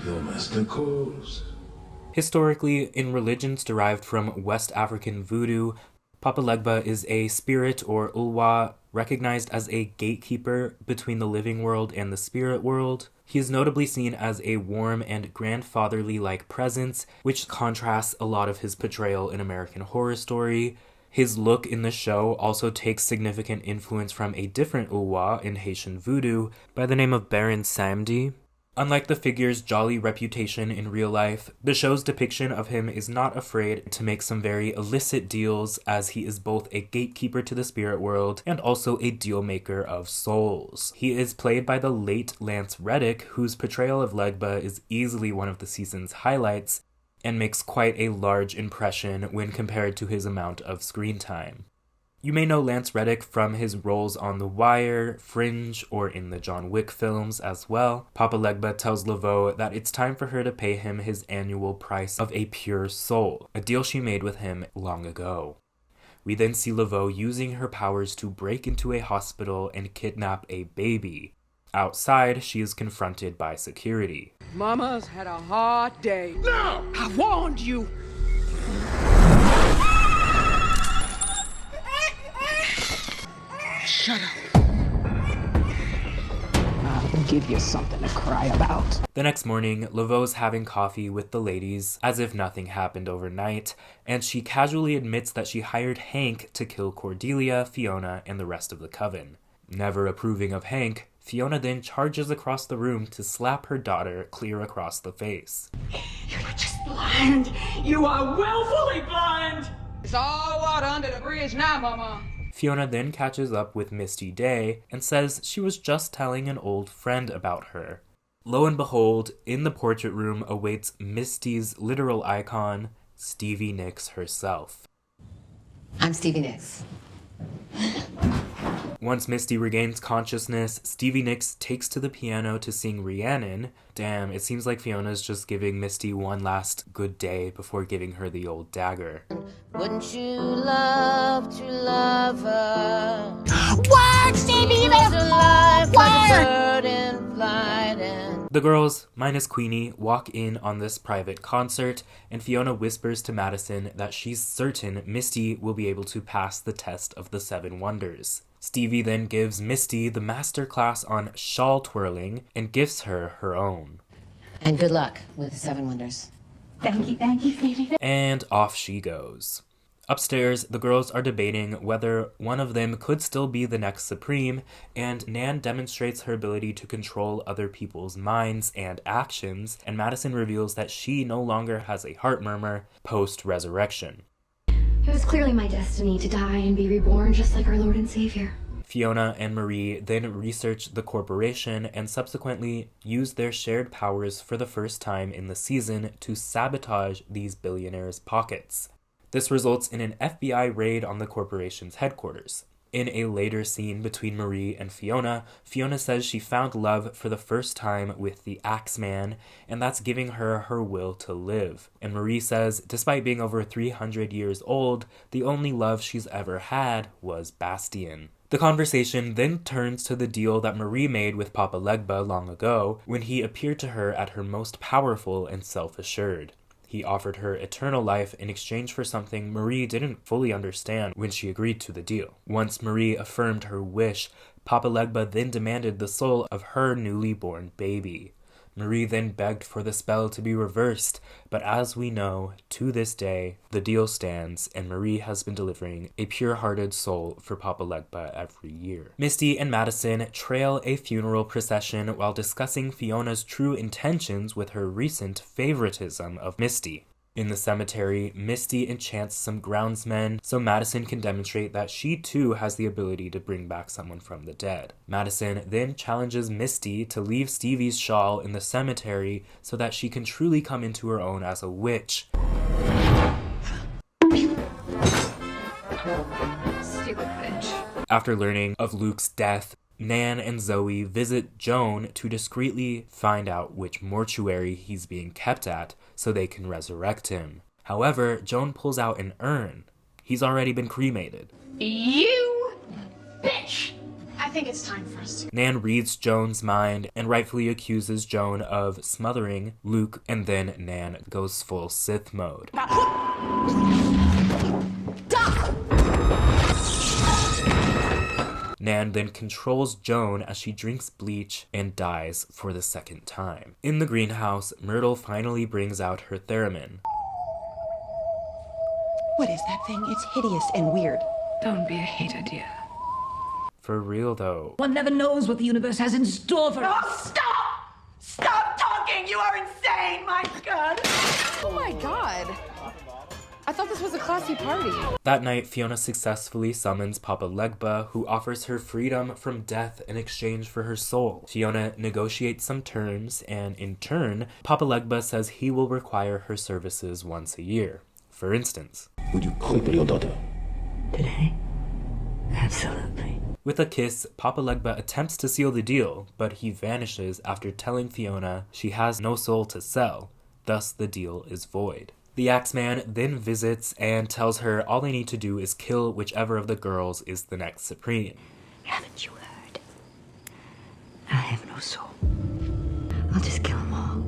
Your master calls. Historically, in religions derived from West African voodoo, Papa Legba is a spirit or ulwa recognized as a gatekeeper between the living world and the spirit world. He is notably seen as a warm and grandfatherly-like presence, which contrasts a lot of his portrayal in American Horror Story. His look in the show also takes significant influence from a different ulwa in Haitian voodoo by the name of Baron Samedi. Unlike the figure's jolly reputation in real life, the show's depiction of him is not afraid to make some very illicit deals, as he is both a gatekeeper to the spirit world and also a deal maker of souls. He is played by the late Lance Reddick, whose portrayal of Legba is easily one of the season's highlights and makes quite a large impression when compared to his amount of screen time. You may know Lance Reddick from his roles on The Wire, Fringe, or in the John Wick films as well. Papa Legba tells Laveau that it's time for her to pay him his annual price of a pure soul, a deal she made with him long ago. We then see Laveau using her powers to break into a hospital and kidnap a baby. Outside, she is confronted by security. Mama's had a hard day. No! I warned you! Shut up. I'll give you something to cry about. The next morning, Laveau's having coffee with the ladies as if nothing happened overnight, and she casually admits that she hired Hank to kill Cordelia, Fiona, and the rest of the coven. Never approving of Hank, Fiona then charges across the room to slap her daughter clear across the face. You're not just blind, you are willfully blind! It's all water under the bridge now, Mama. Fiona then catches up with Misty Day and says she was just telling an old friend about her. Lo and behold, in the portrait room awaits Misty's literal icon, Stevie Nicks herself. I'm Stevie Nicks. Once Misty regains consciousness, Stevie Nicks takes to the piano to sing Rhiannon. Damn, it seems like Fiona's just giving Misty one last good day before giving her the old dagger. Wouldn't you love to love her? Work, Stevie! The girls, minus Queenie, walk in on this private concert, and Fiona whispers to Madison that she's certain Misty will be able to pass the test of the 7 wonders. Stevie then gives Misty the master class on shawl twirling and gifts her her own. And good luck with the 7 wonders. Thank you, Stevie. And off she goes. Upstairs, the girls are debating whether one of them could still be the next Supreme, and Nan demonstrates her ability to control other people's minds and actions, and Madison reveals that she no longer has a heart murmur post-resurrection. It was clearly my destiny to die and be reborn just like our Lord and Savior. Fiona and Marie then research the corporation and subsequently use their shared powers for the first time in the season to sabotage these billionaires' pockets. This results in an FBI raid on the corporation's headquarters. In a later scene between Marie and Fiona, Fiona says she found love for the first time with the Axeman, and that's giving her her will to live. And Marie says, despite being over 300 years old, the only love she's ever had was Bastien. The conversation then turns to the deal that Marie made with Papa Legba long ago, when he appeared to her at her most powerful and self-assured. He offered her eternal life in exchange for something Marie didn't fully understand when she agreed to the deal. Once Marie affirmed her wish, Papa Legba then demanded the soul of her newly born baby. Marie then begged for the spell to be reversed, but as we know, to this day, the deal stands, and Marie has been delivering a pure-hearted soul for Papa Legba every year. Misty and Madison trail a funeral procession while discussing Fiona's true intentions with her recent favoritism of Misty. In the cemetery, Misty enchants some groundsmen so Madison can demonstrate that she too has the ability to bring back someone from the dead. Madison then challenges Misty to leave Stevie's shawl in the cemetery so that she can truly come into her own as a witch. Stupid bitch. After learning of Luke's death, Nan and Zoe visit Joan to discreetly find out which mortuary he's being kept at so they can resurrect him. However, Joan pulls out an urn. He's already been cremated. You bitch! I think it's time for us to... Nan reads Joan's mind and rightfully accuses Joan of smothering Luke, and then Nan goes full Sith mode. Nan then controls Joan as she drinks bleach and dies for the second time. In the greenhouse, Myrtle finally brings out her theremin. What is that thing? It's hideous and weird. Don't be a hater, dear. For real though. One never knows what the universe has in store for us. Oh, stop! Stop talking! You are insane! My God! Oh my God! I thought this was a classy party. That night, Fiona successfully summons Papa Legba, who offers her freedom from death in exchange for her soul. Fiona negotiates some terms, and in turn, Papa Legba says he will require her services once a year. For instance, would you cripple your daughter? Today? Absolutely. With a kiss, Papa Legba attempts to seal the deal, but he vanishes after telling Fiona she has no soul to sell, thus the deal is void. The Axeman then visits and tells her all they need to do is kill whichever of the girls is the next Supreme. Haven't you heard? I have no soul. I'll just kill them all.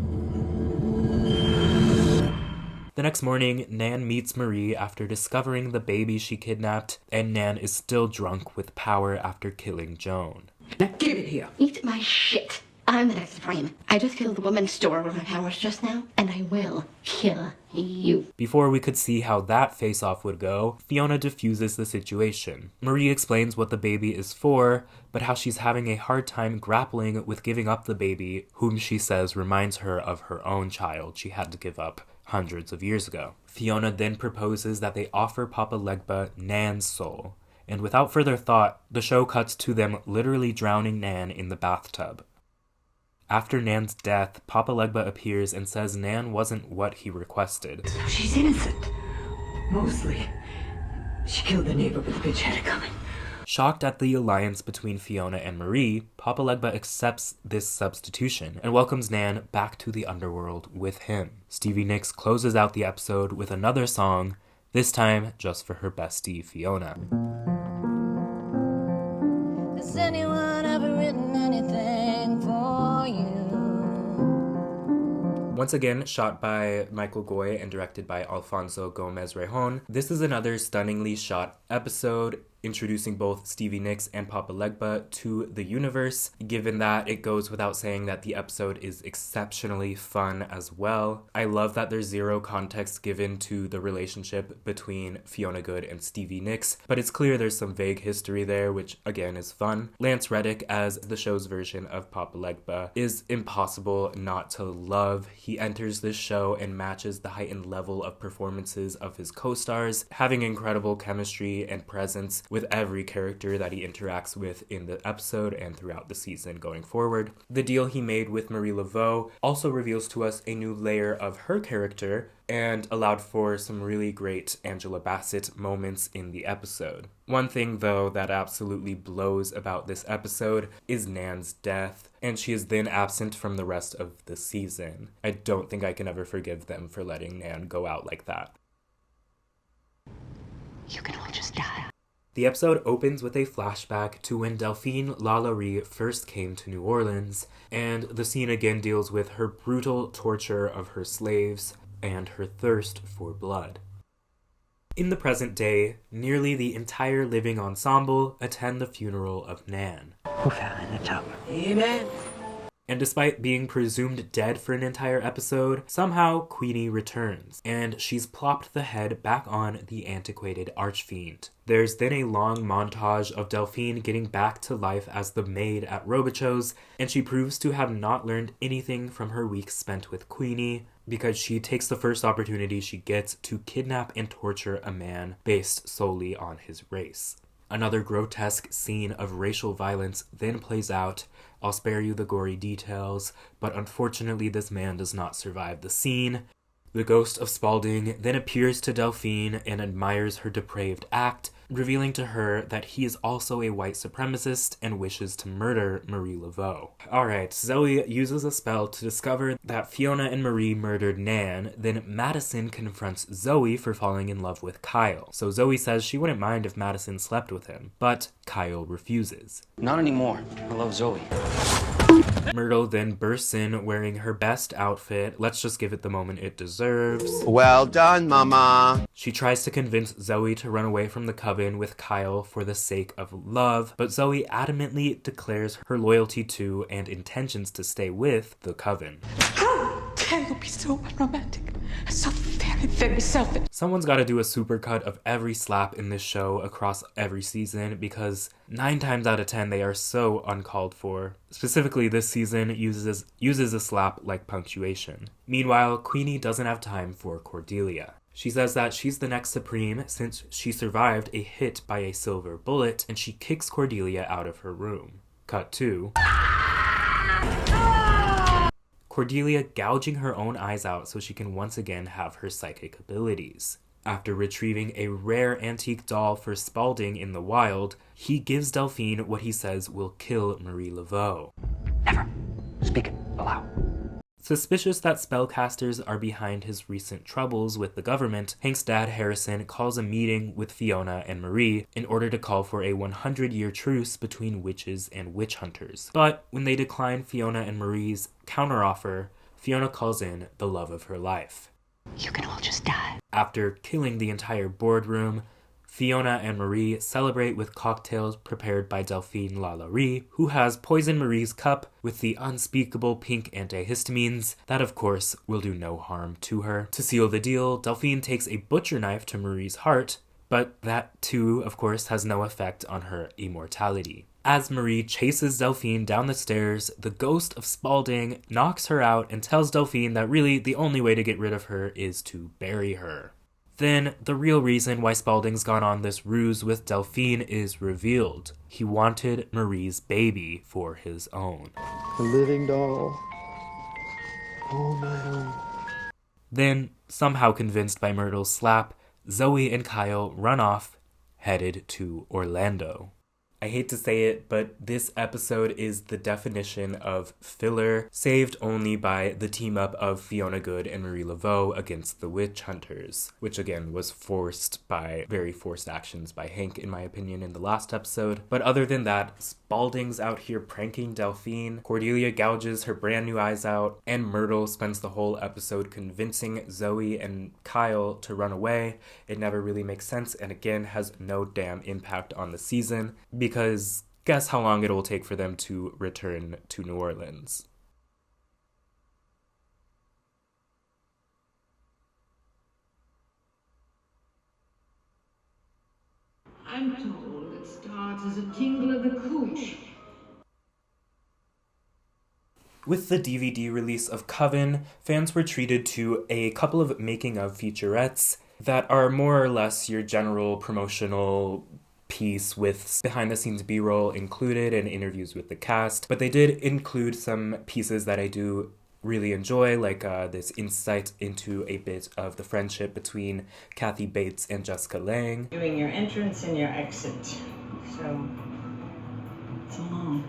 The next morning, Nan meets Marie after discovering the baby she kidnapped, and Nan is still drunk with power after killing Joan. Now give it here. Eat my shit. I'm the next Supreme. I just killed the woman store with my powers just now, and I will kill you. Before we could see how that face-off would go, Fiona diffuses the situation. Marie explains what the baby is for, but how she's having a hard time grappling with giving up the baby, whom she says reminds her of her own child she had to give up hundreds of years ago. Fiona then proposes that they offer Papa Legba Nan's soul, and without further thought, the show cuts to them literally drowning Nan in the bathtub. After Nan's death, Papa Legba appears and says Nan wasn't what he requested. She's innocent. Mostly. She killed the neighbor with the bitch had it coming. Shocked at the alliance between Fiona and Marie, Papa Legba accepts this substitution and welcomes Nan back to the underworld with him. Stevie Nicks closes out the episode with another song, this time just for her bestie, Fiona. Has anyone ever written anything for you? Once again, shot by Michael Goy and directed by Alfonso Gomez-Rejon, this is another stunningly shot episode introducing both Stevie Nicks and Papa Legba to the universe, given that it goes without saying that the episode is exceptionally fun as well. I love that there's zero context given to the relationship between Fiona Good and Stevie Nicks, but it's clear there's some vague history there, which again is fun. Lance Reddick as the show's version of Papa Legba is impossible not to love. He enters this show and matches the heightened level of performances of his co-stars, having incredible chemistry and presence with every character that he interacts with in the episode and throughout the season going forward. The deal he made with Marie Laveau also reveals to us a new layer of her character and allowed for some really great Angela Bassett moments in the episode. One thing, though, that absolutely blows about this episode is Nan's death, and she is then absent from the rest of the season. I don't think I can ever forgive them for letting Nan go out like that. You can all just die. The episode opens with a flashback to when Delphine Lalaurie first came to New Orleans, and the scene again deals with her brutal torture of her slaves and her thirst for blood. In the present day, nearly the entire living ensemble attend the funeral of Nan. Amen. And despite being presumed dead for an entire episode, somehow Queenie returns, and she's plopped the head back on the antiquated Archfiend. There's then a long montage of Delphine getting back to life as the maid at Robichaux's, and she proves to have not learned anything from her weeks spent with Queenie, because she takes the first opportunity she gets to kidnap and torture a man based solely on his race. Another grotesque scene of racial violence then plays out. I'll spare you the gory details, but unfortunately this man does not survive the scene. The ghost of Spaulding then appears to Delphine and admires her depraved act, revealing to her that he is also a white supremacist and wishes to murder Marie Laveau. Alright, Zoe uses a spell to discover that Fiona and Marie murdered Nan, then Madison confronts Zoe for falling in love with Kyle. So Zoe says she wouldn't mind if Madison slept with him, but Kyle refuses. Not anymore. I love Zoe. Myrtle then bursts in wearing her best outfit. Let's just give it the moment it deserves. Well done, Mama. She tries to convince Zoe to run away from the Coven with Kyle for the sake of love, but Zoe adamantly declares her loyalty to and intentions to stay with the Coven. How can you be so unromantic? So very, very selfish. Someone's got to do a supercut of every slap in this show across every season, because 9 times out of 10 they are so uncalled for. Specifically, this season uses a slap like punctuation. Meanwhile, Queenie doesn't have time for Cordelia. She says that she's the next Supreme since she survived a hit by a silver bullet, and she kicks Cordelia out of her room. Cut 2. Cordelia gouging her own eyes out so she can once again have her psychic abilities. After retrieving a rare antique doll for Spaulding in the wild, he gives Delphine what he says will kill Marie Laveau. Never speak it aloud. Suspicious that spellcasters are behind his recent troubles with the government, Hank's dad Harrison calls a meeting with Fiona and Marie in order to call for a 100-year truce between witches and witch hunters. But when they decline Fiona and Marie's counteroffer, Fiona calls in the love of her life. you can all just die. After killing the entire boardroom, Fiona and Marie celebrate with cocktails prepared by Delphine Lalaurie, who has poisoned Marie's cup with the unspeakable pink antihistamines that, of course, will do no harm to her. To seal the deal, Delphine takes a butcher knife to Marie's heart, but that too, of course, has no effect on her immortality. As Marie chases Delphine down the stairs, the ghost of Spaulding knocks her out and tells Delphine that really the only way to get rid of her is to bury her. Then, the real reason why Spaulding's gone on this ruse with Delphine is revealed. He wanted Marie's baby for his own. A living doll. Oh my own. Then, somehow convinced by Myrtle's slap, Zoe and Kyle run off, headed to Orlando. I hate to say it, but this episode is the definition of filler, saved only by the team-up of Fiona Good and Marie Laveau against the witch hunters, which again was very forced actions by Hank, in my opinion, in the last episode. But other than that, Spaulding's out here pranking Delphine, Cordelia gouges her brand new eyes out, and Myrtle spends the whole episode convincing Zoe and Kyle to run away. It never really makes sense, and again has no damn impact on the season, because guess how long it will take for them to return to New Orleans. I'm told it starts as a tingle of the cooch. With the DVD release of Coven, fans were treated to a couple of making-of featurettes that are more or less your general promotional piece with behind-the-scenes B-roll included and interviews with the cast, but they did include some pieces that I do really enjoy, like this insight into a bit of the friendship between Kathy Bates and Jessica Lange. Doing your entrance and your exit. So, so long.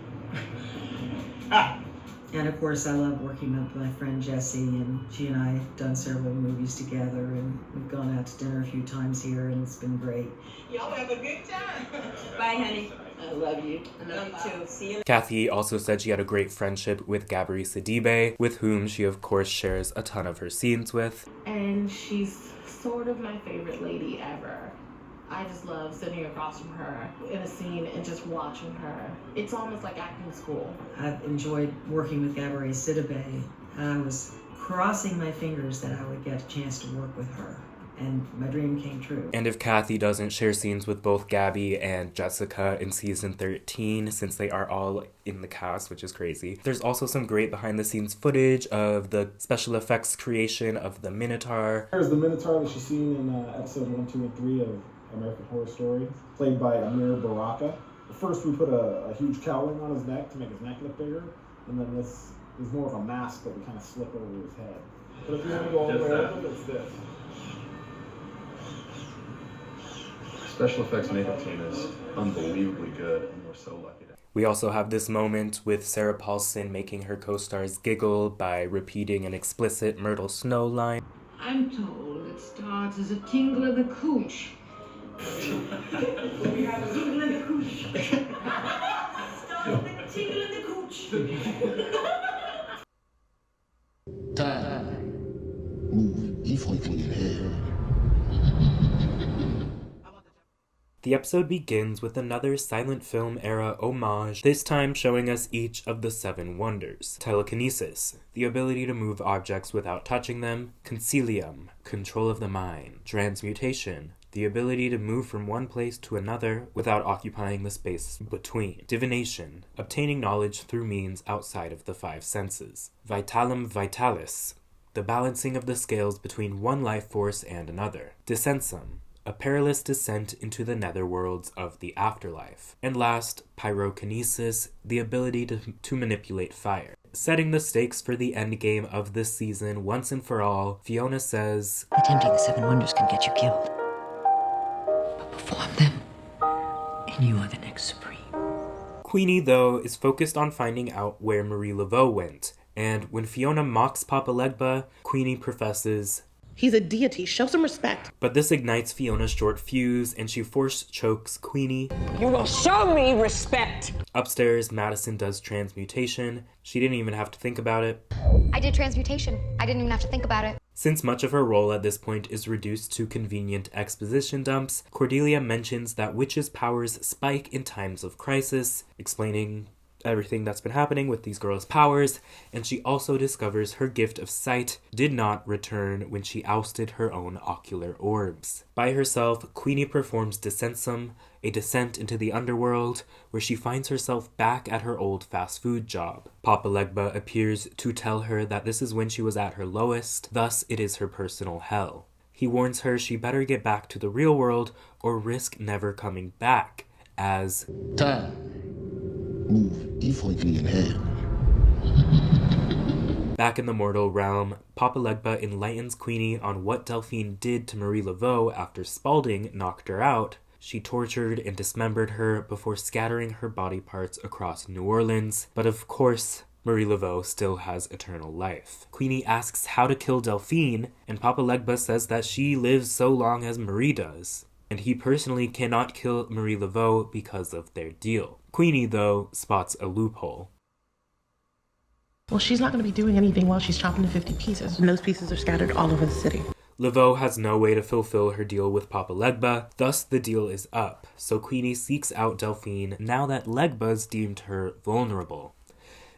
And of course, I love working with my friend Jessie, and she and I have done several movies together, and we've gone out to dinner a few times here, and it's been great. Y'all have a good time. Bye, honey. I love you. I love you too. See you. Kathy also said she had a great friendship with Gabri Sidibe, with whom she of course shares a ton of her scenes with. And she's sort of my favorite lady ever. I just love sitting across from her in a scene and just watching her. It's almost like acting school. I've enjoyed working with Gabri Sidibe. I was crossing my fingers that I would get a chance to work with her, and my dream came true. And if Kathy doesn't share scenes with both Gabby and Jessica in season 13, since they are all in the cast, which is crazy, there's also some great behind-the-scenes footage of the special effects creation of the Minotaur. There's the Minotaur that she's seen in episode 1, 2, and 3 of American Horror Story, played by Amir Baraka. First, we put a huge cowling on his neck to make his neck look bigger, and then this is more of a mask that we kind of slip over his head. But if you want to go all the way over, it's this. Special effects makeup team is unbelievably good, and we're so lucky to. We also have this moment with Sarah Paulson making her co-stars giggle by repeating an explicit Myrtle Snow line. I'm told it starts as a tingle of the cooch. We have a tingle in the cooch. Start with a tingle in the cooch. The episode begins with another silent film era homage, this time showing us each of the 7 wonders. Telekinesis, the ability to move objects without touching them. Concilium, control of the mind. Transmutation, the ability to move from one place to another without occupying the space between. Divination, obtaining knowledge through means outside of the 5 senses. Vitalum vitalis, the balancing of the scales between one life force and another. Descensum, a perilous descent into the netherworlds of the afterlife. And last, pyrokinesis, the ability to manipulate fire. Setting the stakes for the endgame of this season once and for all, Fiona says, Attempting the 7 wonders can get you killed. But perform them, and you are the next supreme. Queenie, though, is focused on finding out where Marie Laveau went, and when Fiona mocks Papa Legba, Queenie professes, He's a deity. Show some respect. But this ignites Fiona's short fuse, and she force chokes Queenie. You will show me respect. Upstairs, Madison does transmutation. She didn't even have to think about it. I did transmutation. I didn't even have to think about it. Since much of her role at this point is reduced to convenient exposition dumps, Cordelia mentions that witches' powers spike in times of crisis, explaining everything that's been happening with these girls' powers, and she also discovers her gift of sight did not return when she ousted her own ocular orbs. By herself, Queenie performs Descensum, a descent into the underworld, where she finds herself back at her old fast food job. Papa Legba appears to tell her that this is when she was at her lowest, thus it is her personal hell. He warns her she better get back to the real world or risk never coming back, as time move differently in hell. Back in the mortal realm, Papa Legba enlightens Queenie on what Delphine did to Marie Laveau after Spaulding knocked her out. She tortured and dismembered her before scattering her body parts across New Orleans, but of course, Marie Laveau still has eternal life. Queenie asks how to kill Delphine, and Papa Legba says that she lives so long as Marie does, and he personally cannot kill Marie Laveau because of their deal. Queenie, though, spots a loophole. Well, she's not going to be doing anything while she's chopping to 50 pieces, and those pieces are scattered all over the city. Laveau has no way to fulfill her deal with Papa Legba, thus the deal is up, so Queenie seeks out Delphine now that Legba's deemed her vulnerable.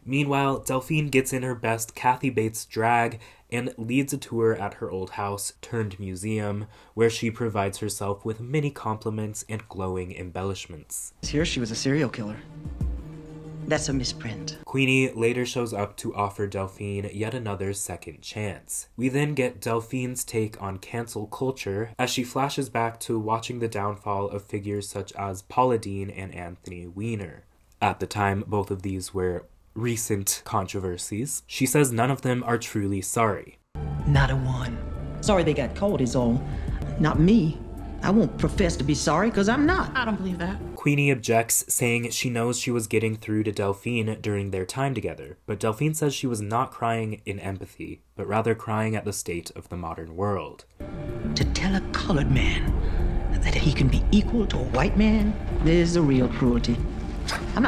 Meanwhile, Delphine gets in her best Kathy Bates drag and leads a tour at her old house turned museum, where she provides herself with many compliments and glowing embellishments. Here she was a serial killer. That's a misprint. Queenie later shows up to offer Delphine yet another second chance. We then get Delphine's take on cancel culture as she flashes back to watching the downfall of figures such as Paula Deen and Anthony Weiner. At the time, both of these were recent controversies. She says none of them are truly sorry. Not a one. Sorry they got caught is all. Not me. I won't profess to be sorry because I'm not. I don't believe that. Queenie objects, saying she knows she was getting through to Delphine during their time together, but Delphine says she was not crying in empathy, but rather crying at the state of the modern world. To tell a colored man that he can be equal to a white man, there's a real cruelty.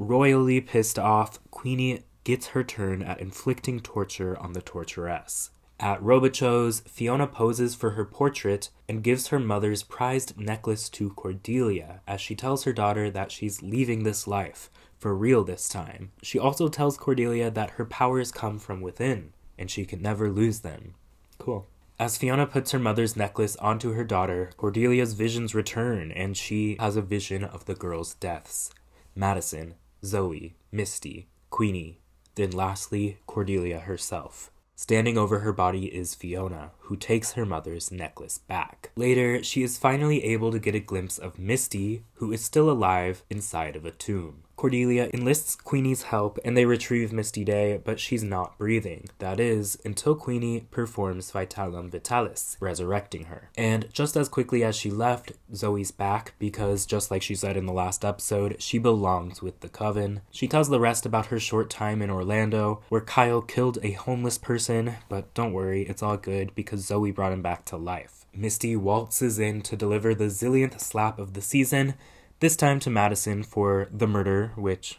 Royally pissed off, Queenie gets her turn at inflicting torture on the torturess. At Robichaux's, Fiona poses for her portrait and gives her mother's prized necklace to Cordelia as she tells her daughter that she's leaving this life, for real this time. She also tells Cordelia that her powers come from within, and she can never lose them. Cool. As Fiona puts her mother's necklace onto her daughter, Cordelia's visions return, and she has a vision of the girls' deaths. Madison, Zoe, Misty, Queenie, then lastly, Cordelia herself. Standing over her body is Fiona, who takes her mother's necklace back. Later, she is finally able to get a glimpse of Misty, who is still alive inside of a tomb. Cordelia enlists Queenie's help and they retrieve Misty Day, but she's not breathing. That is, until Queenie performs Vitalum Vitalis, resurrecting her. And just as quickly as she left, Zoe's back because, just like she said in the last episode, she belongs with the Coven. She tells the rest about her short time in Orlando, where Kyle killed a homeless person, but don't worry, it's all good because Zoe brought him back to life. Misty waltzes in to deliver the zillionth slap of the season, this time to Madison for the murder, which,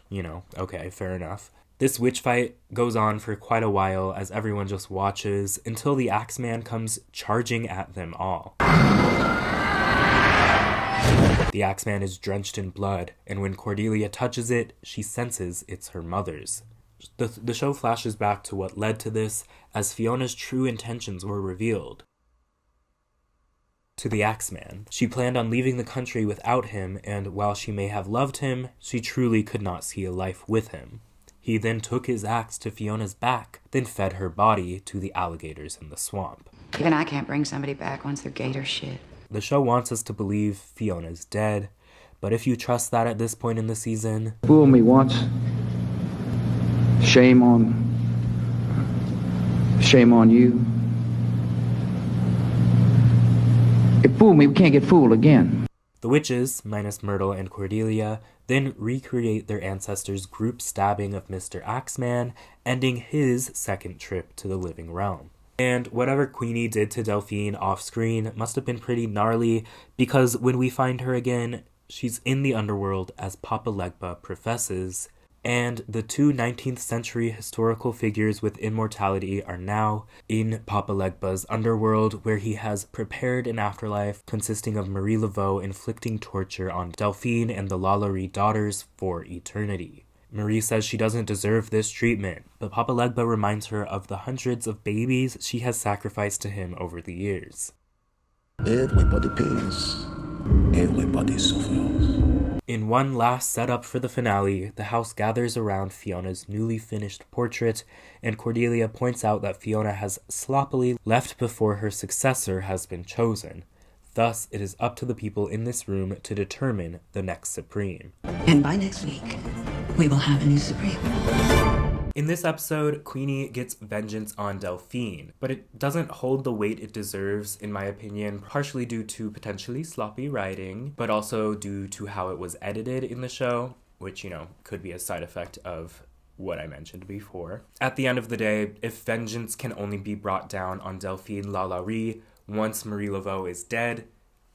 okay, fair enough. This witch fight goes on for quite a while as everyone just watches until the Axeman comes charging at them all. The Axeman is drenched in blood, and when Cordelia touches it, she senses it's her mother's. The show flashes back to what led to this as Fiona's true intentions were revealed. To the Axeman. She planned on leaving the country without him, and while she may have loved him, she truly could not see a life with him. He then took his axe to Fiona's back, then fed her body to the alligators in the swamp. Even I can't bring somebody back once they're gator shit. The show wants us to believe Fiona's dead, but if you trust that at this point in the season... Fool me once. Shame on you. If fool me, we can't get fooled again. The witches, minus Myrtle and Cordelia, then recreate their ancestors' group stabbing of Mr. Axeman, ending his second trip to the living realm. And whatever Queenie did to Delphine off-screen must have been pretty gnarly, because when we find her again, she's in the underworld as Papa Legba professes, And the two 19th century historical figures with immortality are now in Papa Legba's underworld, where he has prepared an afterlife consisting of Marie Laveau inflicting torture on Delphine and the Lalaurie daughters for eternity. Marie says she doesn't deserve this treatment, but Papa Legba reminds her of the hundreds of babies she has sacrificed to him over the years. Everybody pays. Everybody suffers. In one last setup for the finale, the house gathers around Fiona's newly finished portrait, and Cordelia points out that Fiona has sloppily left before her successor has been chosen. Thus, it is up to the people in this room to determine the next Supreme. And by next week, we will have a new Supreme. In this episode, Queenie gets vengeance on Delphine, but it doesn't hold the weight it deserves, in my opinion, partially due to potentially sloppy writing, but also due to how it was edited in the show, which, could be a side effect of what I mentioned before. At the end of the day, if vengeance can only be brought down on Delphine Lalaurie once Marie Laveau is dead,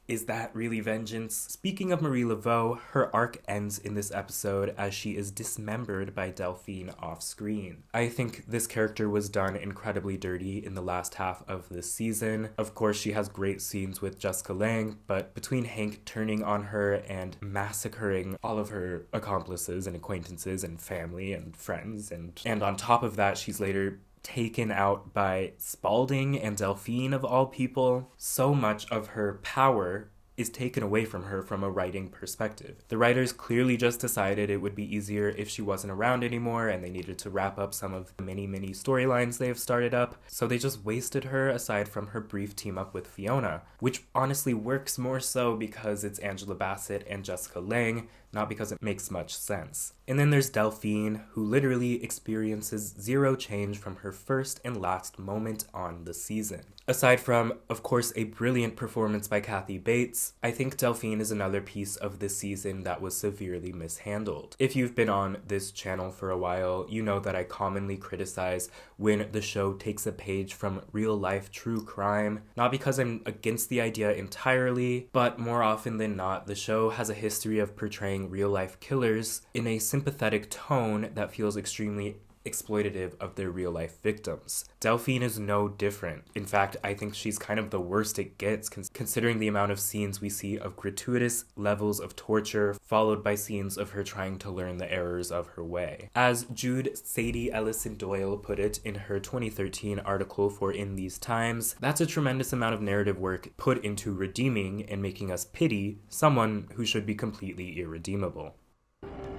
is that really vengeance? Speaking of Marie Laveau, her arc ends in this episode as she is dismembered by Delphine off screen. I think this character was done incredibly dirty in the last half of this season. Of course, she has great scenes with Jessica Lange, but between Hank turning on her and massacring all of her accomplices and acquaintances and family and friends, and on top of that, she's later taken out by Spaulding and Delphine of all people, so much of her power is taken away from her from a writing perspective. The writers clearly just decided it would be easier if she wasn't around anymore and they needed to wrap up some of the many storylines they've started up, so they just wasted her aside from her brief team up with Fiona, which honestly works more so because it's Angela Bassett and Jessica Lange, not because it makes much sense. And then there's Delphine, who literally experiences zero change from her first and last moment on the season. Aside from, of course, a brilliant performance by Kathy Bates, I think Delphine is another piece of this season that was severely mishandled. If you've been on this channel for a while, you know that I commonly criticize when the show takes a page from real-life true crime, not because I'm against the idea entirely, but more often than not, the show has a history of portraying real-life killers in a sympathetic tone that feels extremely exploitative of their real-life victims. Delphine is no different. In fact, I think she's kind of the worst it gets, considering the amount of scenes we see of gratuitous levels of torture, followed by scenes of her trying to learn the errors of her way. As Jude Sadie Ellison Doyle put it in her 2013 article for In These Times, that's a tremendous amount of narrative work put into redeeming and making us pity someone who should be completely irredeemable.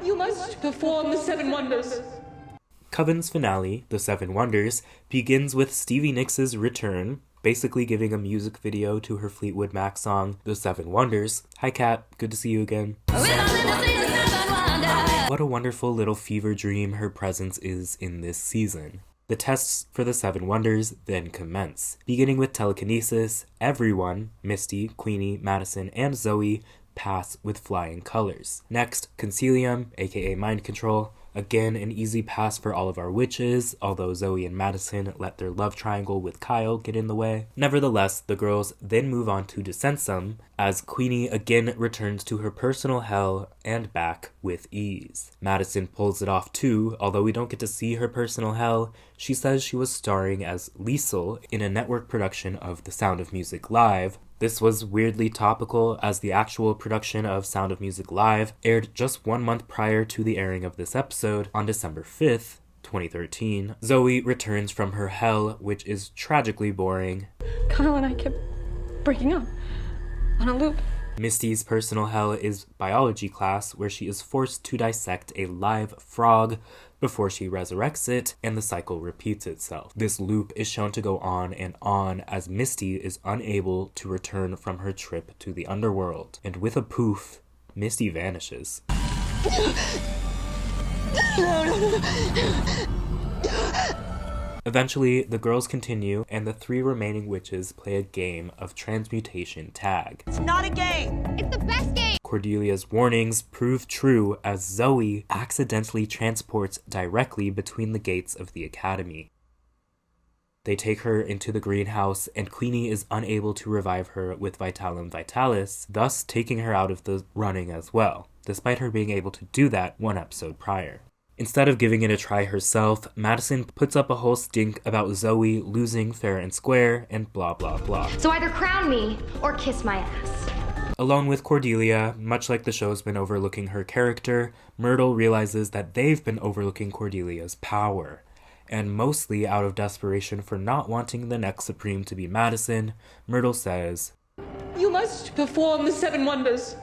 You must perform the 7 wonders. Coven's finale, The Seven Wonders, begins with Stevie Nicks' return, basically giving a music video to her Fleetwood Mac song, The Seven Wonders. Hi Kat, good to see you again. What a wonderful little fever dream her presence is in this season. The tests for the Seven Wonders then commence. Beginning with telekinesis, everyone, Misty, Queenie, Madison, and Zoe, pass with flying colors. Next, Concilium, aka mind control. Again, an easy pass for all of our witches, although Zoe and Madison let their love triangle with Kyle get in the way. Nevertheless, the girls then move on to Descensum, as Queenie again returns to her personal hell and back with ease. Madison pulls it off too, although we don't get to see her personal hell. She says she was starring as Liesel in a network production of The Sound of Music Live. This was weirdly topical, as the actual production of Sound of Music Live aired just 1 month prior to the airing of this episode on December 5th, 2013. Zoe returns from her hell, which is tragically boring. Kyle and I kept breaking up on a loop. Misty's personal hell is biology class, where she is forced to dissect a live frog before she resurrects it, and the cycle repeats itself. This loop is shown to go on and on as Misty is unable to return from her trip to the underworld. And with a poof, Misty vanishes. Eventually, the girls continue, and the 3 remaining witches play a game of transmutation tag. It's not a game! It's the best game! Cordelia's warnings prove true as Zoe accidentally transports directly between the gates of the academy. They take her into the greenhouse, and Queenie is unable to revive her with Vitalum Vitalis, thus taking her out of the running as well, despite her being able to do that 1 episode prior. Instead of giving it a try herself, Madison puts up a whole stink about Zoe losing fair and square and blah blah blah. So either crown me or kiss my ass. Along with Cordelia, much like the show's been overlooking her character, Myrtle realizes that they've been overlooking Cordelia's power. And mostly out of desperation for not wanting the next Supreme to be Madison, Myrtle says, You must perform the 7 wonders.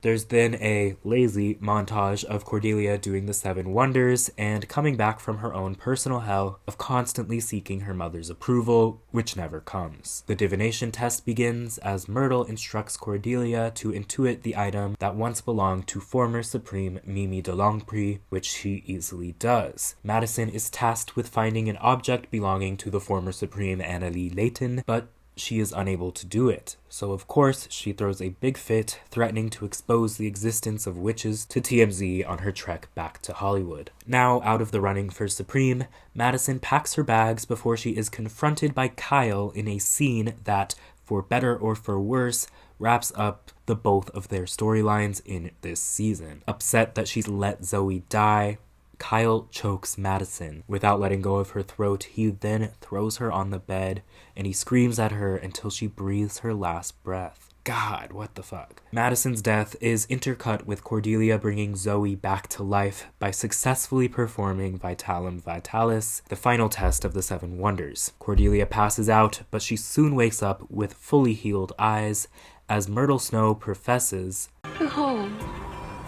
There's then a lazy montage of Cordelia doing the 7 wonders and coming back from her own personal hell of constantly seeking her mother's approval, which never comes. The divination test begins as Myrtle instructs Cordelia to intuit the item that once belonged to former Supreme Mimi de Longpre, which she easily does. Madison is tasked with finding an object belonging to the former Supreme Annalie Layton, but she is unable to do it. So of course, she throws a big fit, threatening to expose the existence of witches to TMZ on her trek back to Hollywood. Now out of the running for Supreme, Madison packs her bags before she is confronted by Kyle in a scene that, for better or for worse, wraps up the both of their storylines in this season. Upset that she's let Zoe die, Kyle chokes Madison. Without letting go of her throat, he then throws her on the bed, and he screams at her until she breathes her last breath. God, what the fuck? Madison's death is intercut with Cordelia bringing Zoe back to life by successfully performing Vitalum Vitalis, the final test of the 7 wonders. Cordelia passes out, but she soon wakes up with fully healed eyes, as Myrtle Snow professes, Behold,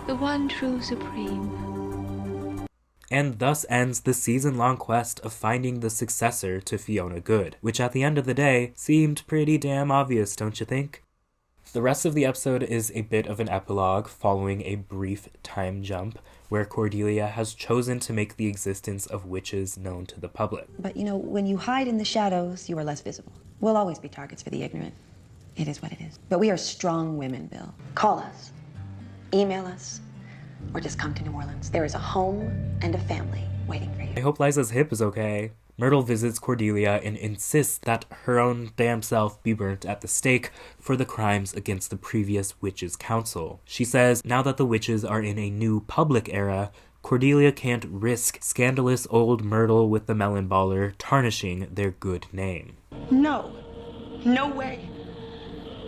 the one true Supreme. And thus ends the season-long quest of finding the successor to Fiona Good, which at the end of the day seemed pretty damn obvious, don't you think? The rest of the episode is a bit of an epilogue following a brief time jump where Cordelia has chosen to make the existence of witches known to the public. But you know, when you hide in the shadows, you are less visible. We'll always be targets for the ignorant. It is what it is. But we are strong women, Bill. Call us, email us, or just come to New Orleans. There is a home and a family waiting for you. I hope Liza's hip is okay. Myrtle visits Cordelia and insists that her own damn self be burnt at the stake for the crimes against the previous Witches' Council. She says now that the witches are in a new public era, Cordelia can't risk scandalous old Myrtle with the melon baller tarnishing their good name. No. No way.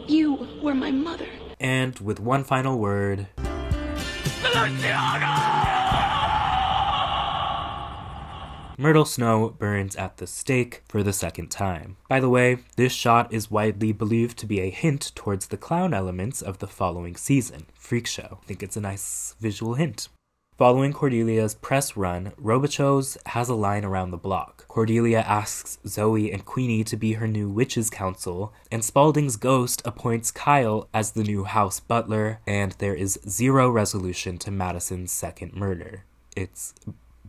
You were my mother. And with one final word, Myrtle Snow burns at the stake for the second time. By the way, this shot is widely believed to be a hint towards the clown elements of the following season, Freak Show. I think it's a nice visual hint. Following Cordelia's press run, Robichaux has a line around the block. Cordelia asks Zoe and Queenie to be her new Witches' Council, and Spaulding's ghost appoints Kyle as the new house butler, and there is zero resolution to Madison's second murder. It's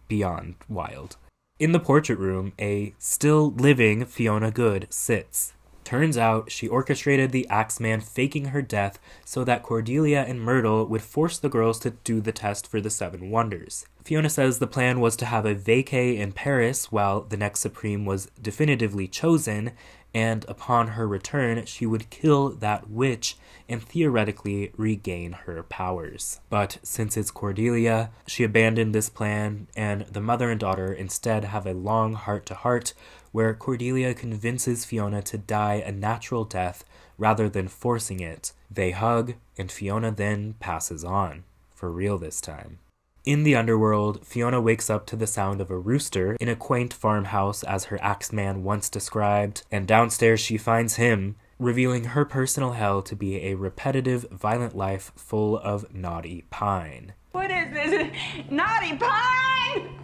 beyond wild. In the portrait room, a still living Fiona Good sits. Turns out she orchestrated the Axeman faking her death so that Cordelia and Myrtle would force the girls to do the test for the 7 wonders. Fiona says the plan was to have a vacay in Paris while the next Supreme was definitively chosen, and upon her return, she would kill that witch and theoretically regain her powers. But since it's Cordelia, she abandoned this plan, and the mother and daughter instead have a long heart-to-heart where Cordelia convinces Fiona to die a natural death rather than forcing it. They hug, and Fiona then passes on. For real this time. In the underworld, Fiona wakes up to the sound of a rooster in a quaint farmhouse as her Axeman once described, and downstairs she finds him, revealing her personal hell to be a repetitive, violent life full of naughty pine. What is this? Naughty pine!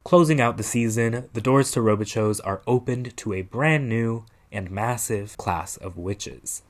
Closing out the season, the doors to Robichaux are opened to a brand new and massive class of witches.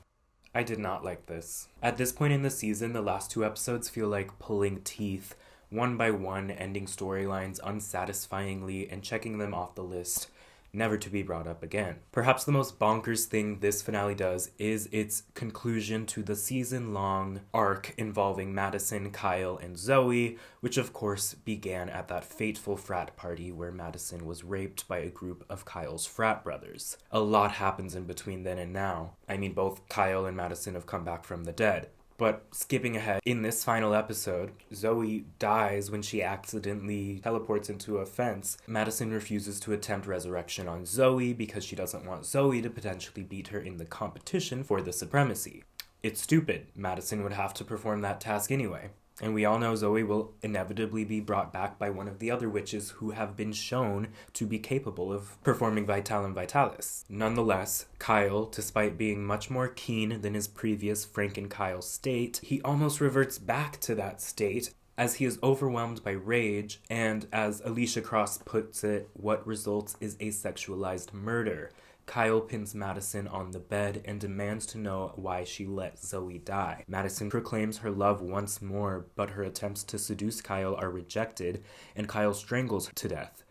I did not like this. At this point in the season, the last 2 episodes feel like pulling teeth, one by one, ending storylines unsatisfyingly and checking them off the list, never to be brought up again. Perhaps the most bonkers thing this finale does is its conclusion to the season-long arc involving Madison, Kyle, and Zoe, which of course began at that fateful frat party where Madison was raped by a group of Kyle's frat brothers. A lot happens in between then and now. I mean, both Kyle and Madison have come back from the dead. But skipping ahead, in this final episode, Zoe dies when she accidentally teleports into a fence. Madison refuses to attempt resurrection on Zoe because she doesn't want Zoe to potentially beat her in the competition for the supremacy. It's stupid. Madison would have to perform that task anyway. And we all know Zoe will inevitably be brought back by one of the other witches who have been shown to be capable of performing Vitalem Vitalis. Nonetheless, Kyle, despite being much more keen than his previous Franken-Kyle state, he almost reverts back to that state as he is overwhelmed by rage, and as Alicia Cross puts it, what results is a sexualized murder. Kyle pins Madison on the bed and demands to know why she let Zoe die. Madison proclaims her love once more, but her attempts to seduce Kyle are rejected, and Kyle strangles her to death.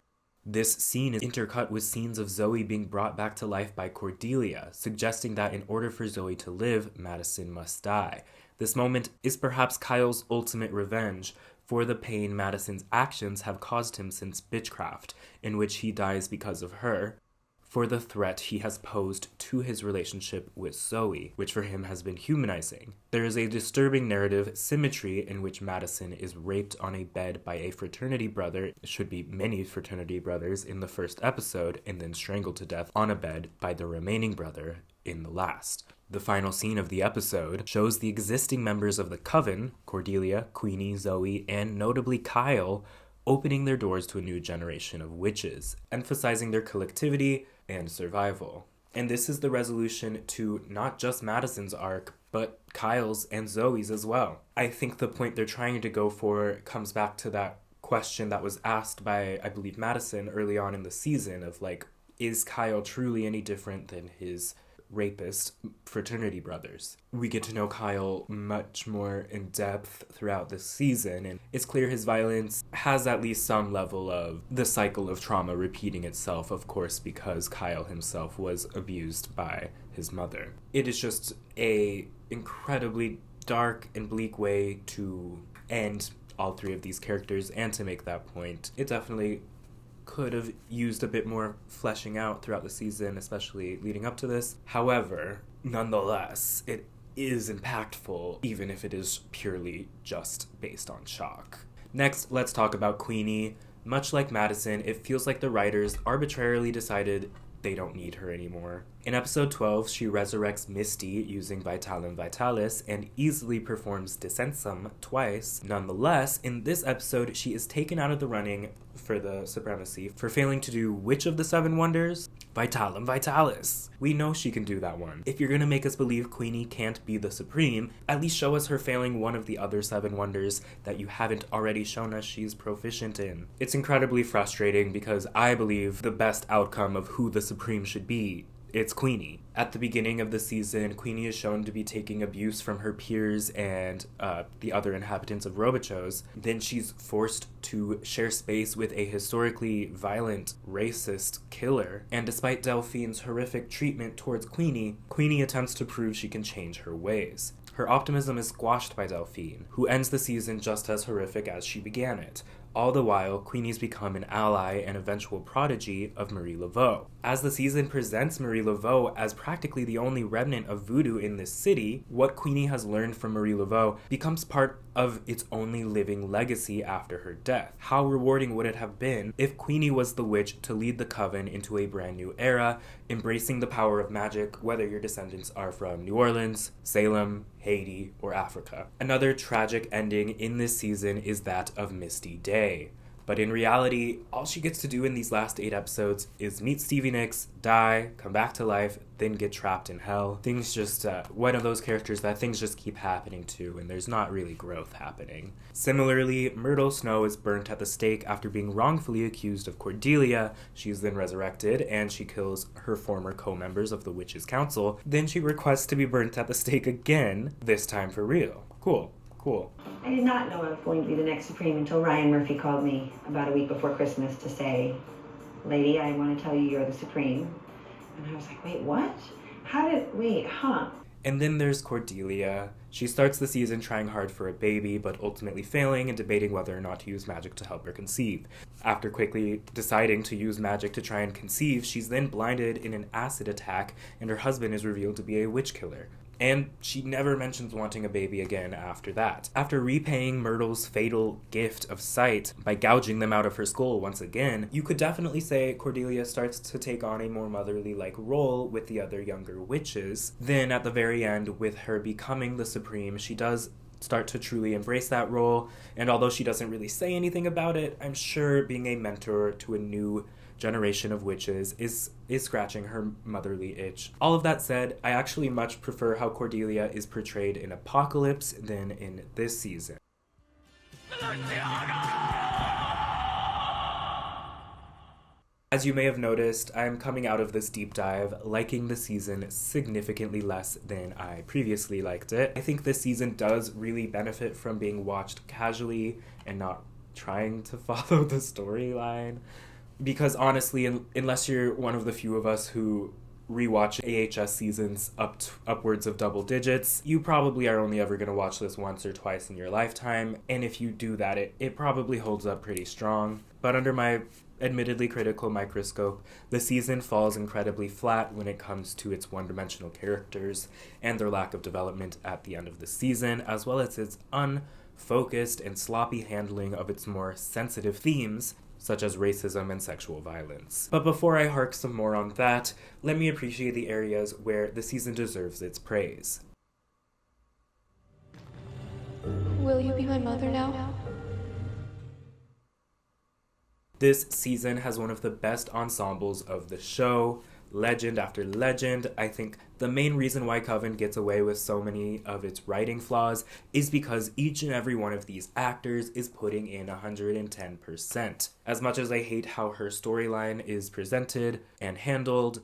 This scene is intercut with scenes of Zoe being brought back to life by Cordelia, suggesting that in order for Zoe to live, Madison must die. This moment is perhaps Kyle's ultimate revenge for the pain Madison's actions have caused him since Bitchcraft, in which he dies because of her, for the threat he has posed to his relationship with Zoe, which for him has been humanizing. There is a disturbing narrative symmetry in which Madison is raped on a bed by a fraternity brother, it should be many fraternity brothers, in the first episode, and then strangled to death on a bed by the remaining brother in the last. The final scene of the episode shows the existing members of the Coven, Cordelia, Queenie, Zoe, and notably Kyle, opening their doors to a new generation of witches, emphasizing their collectivity and survival. And this is the resolution to not just Madison's arc, but Kyle's and Zoe's as well. I think the point they're trying to go for comes back to that question that was asked by, I believe, Madison early on in the season of like, is Kyle truly any different than his rapist fraternity brothers? We get to know Kyle much more in depth throughout the season, and it's clear his violence has at least some level of the cycle of trauma repeating itself, of course, because Kyle himself was abused by his mother. It is just a incredibly dark and bleak way to end all three of these characters, and to make that point, it definitely could have used a bit more fleshing out throughout the season, especially leading up to this. However, nonetheless, it is impactful, even if it is purely just based on shock. Next, let's talk about Queenie. Much like Madison, it feels like the writers arbitrarily decided they don't need her anymore. In episode 12, she resurrects Misty using Vitalem Vitalis and easily performs Descensum twice. Nonetheless, in this episode, she is taken out of the running for the supremacy for failing to do which of the 7 wonders? Vitalem Vitalis. We know she can do that one. If you're gonna make us believe Queenie can't be the Supreme, at least show us her failing one of the other 7 wonders that you haven't already shown us she's proficient in. It's incredibly frustrating because I believe the best outcome of who the Supreme should be, it's Queenie. At the beginning of the season, Queenie is shown to be taking abuse from her peers and the other inhabitants of Robichos. Then she's forced to share space with a historically violent, racist killer. And despite Delphine's horrific treatment towards Queenie, Queenie attempts to prove she can change her ways. Her optimism is squashed by Delphine, who ends the season just as horrific as she began it. All the while, Queenie's become an ally and eventual prodigy of Marie Laveau. As the season presents Marie Laveau as practically the only remnant of voodoo in this city, what Queenie has learned from Marie Laveau becomes part of its only living legacy after her death. How rewarding would it have been if Queenie was the witch to lead the Coven into a brand new era, embracing the power of magic, whether your descendants are from New Orleans, Salem, Haiti, or Africa. Another tragic ending in this season is that of Misty Day. But in reality, all she gets to do in these last 8 episodes is meet Stevie Nicks, die, come back to life, then get trapped in hell. Things just, one of those characters that things just keep happening to, and there's not really growth happening. Similarly, Myrtle Snow is burnt at the stake after being wrongfully accused of Cordelia. She's then resurrected, and she kills her former co-members of the Witches' Council. Then she requests to be burnt at the stake again, this time for real. Cool. I did not know I was going to be the next Supreme until Ryan Murphy called me about a week before Christmas to say, "Lady, I want to tell you you're the Supreme." And I was like, wait, what? And then there's Cordelia. She starts the season trying hard for a baby, but ultimately failing and debating whether or not to use magic to help her conceive. After quickly deciding to use magic to try and conceive, she's then blinded in an acid attack, and her husband is revealed to be a witch killer. And she never mentions wanting a baby again after that. After repaying Myrtle's fatal gift of sight by gouging them out of her skull once again, you could definitely say Cordelia starts to take on a more motherly-like role with the other younger witches. Then at the very end, with her becoming the Supreme, she does start to truly embrace that role, and although she doesn't really say anything about it, I'm sure being a mentor to a new generation of witches is scratching her motherly itch. All of that said, I actually much prefer how Cordelia is portrayed in Apocalypse than in this season. As you may have noticed, I am coming out of this deep dive liking the season significantly less than I previously liked it. I think this season does really benefit from being watched casually and not trying to follow the storyline. Because honestly, unless you're one of the few of us who rewatch AHS seasons upwards of double digits, you probably are only ever going to watch this once or twice in your lifetime. And if you do that, it probably holds up pretty strong. But under my admittedly critical microscope, the season falls incredibly flat when it comes to its one-dimensional characters and their lack of development at the end of the season, as well as its unfocused and sloppy handling of its more sensitive themes, such as racism and sexual violence. But before I hark some more on that, let me appreciate the areas where the season deserves its praise. Will you be my mother now? This season has one of the best ensembles of the show. Legend after legend. I think the main reason why Coven gets away with so many of its writing flaws is because each and every one of these actors is putting in 110%. As much as I hate how her storyline is presented and handled,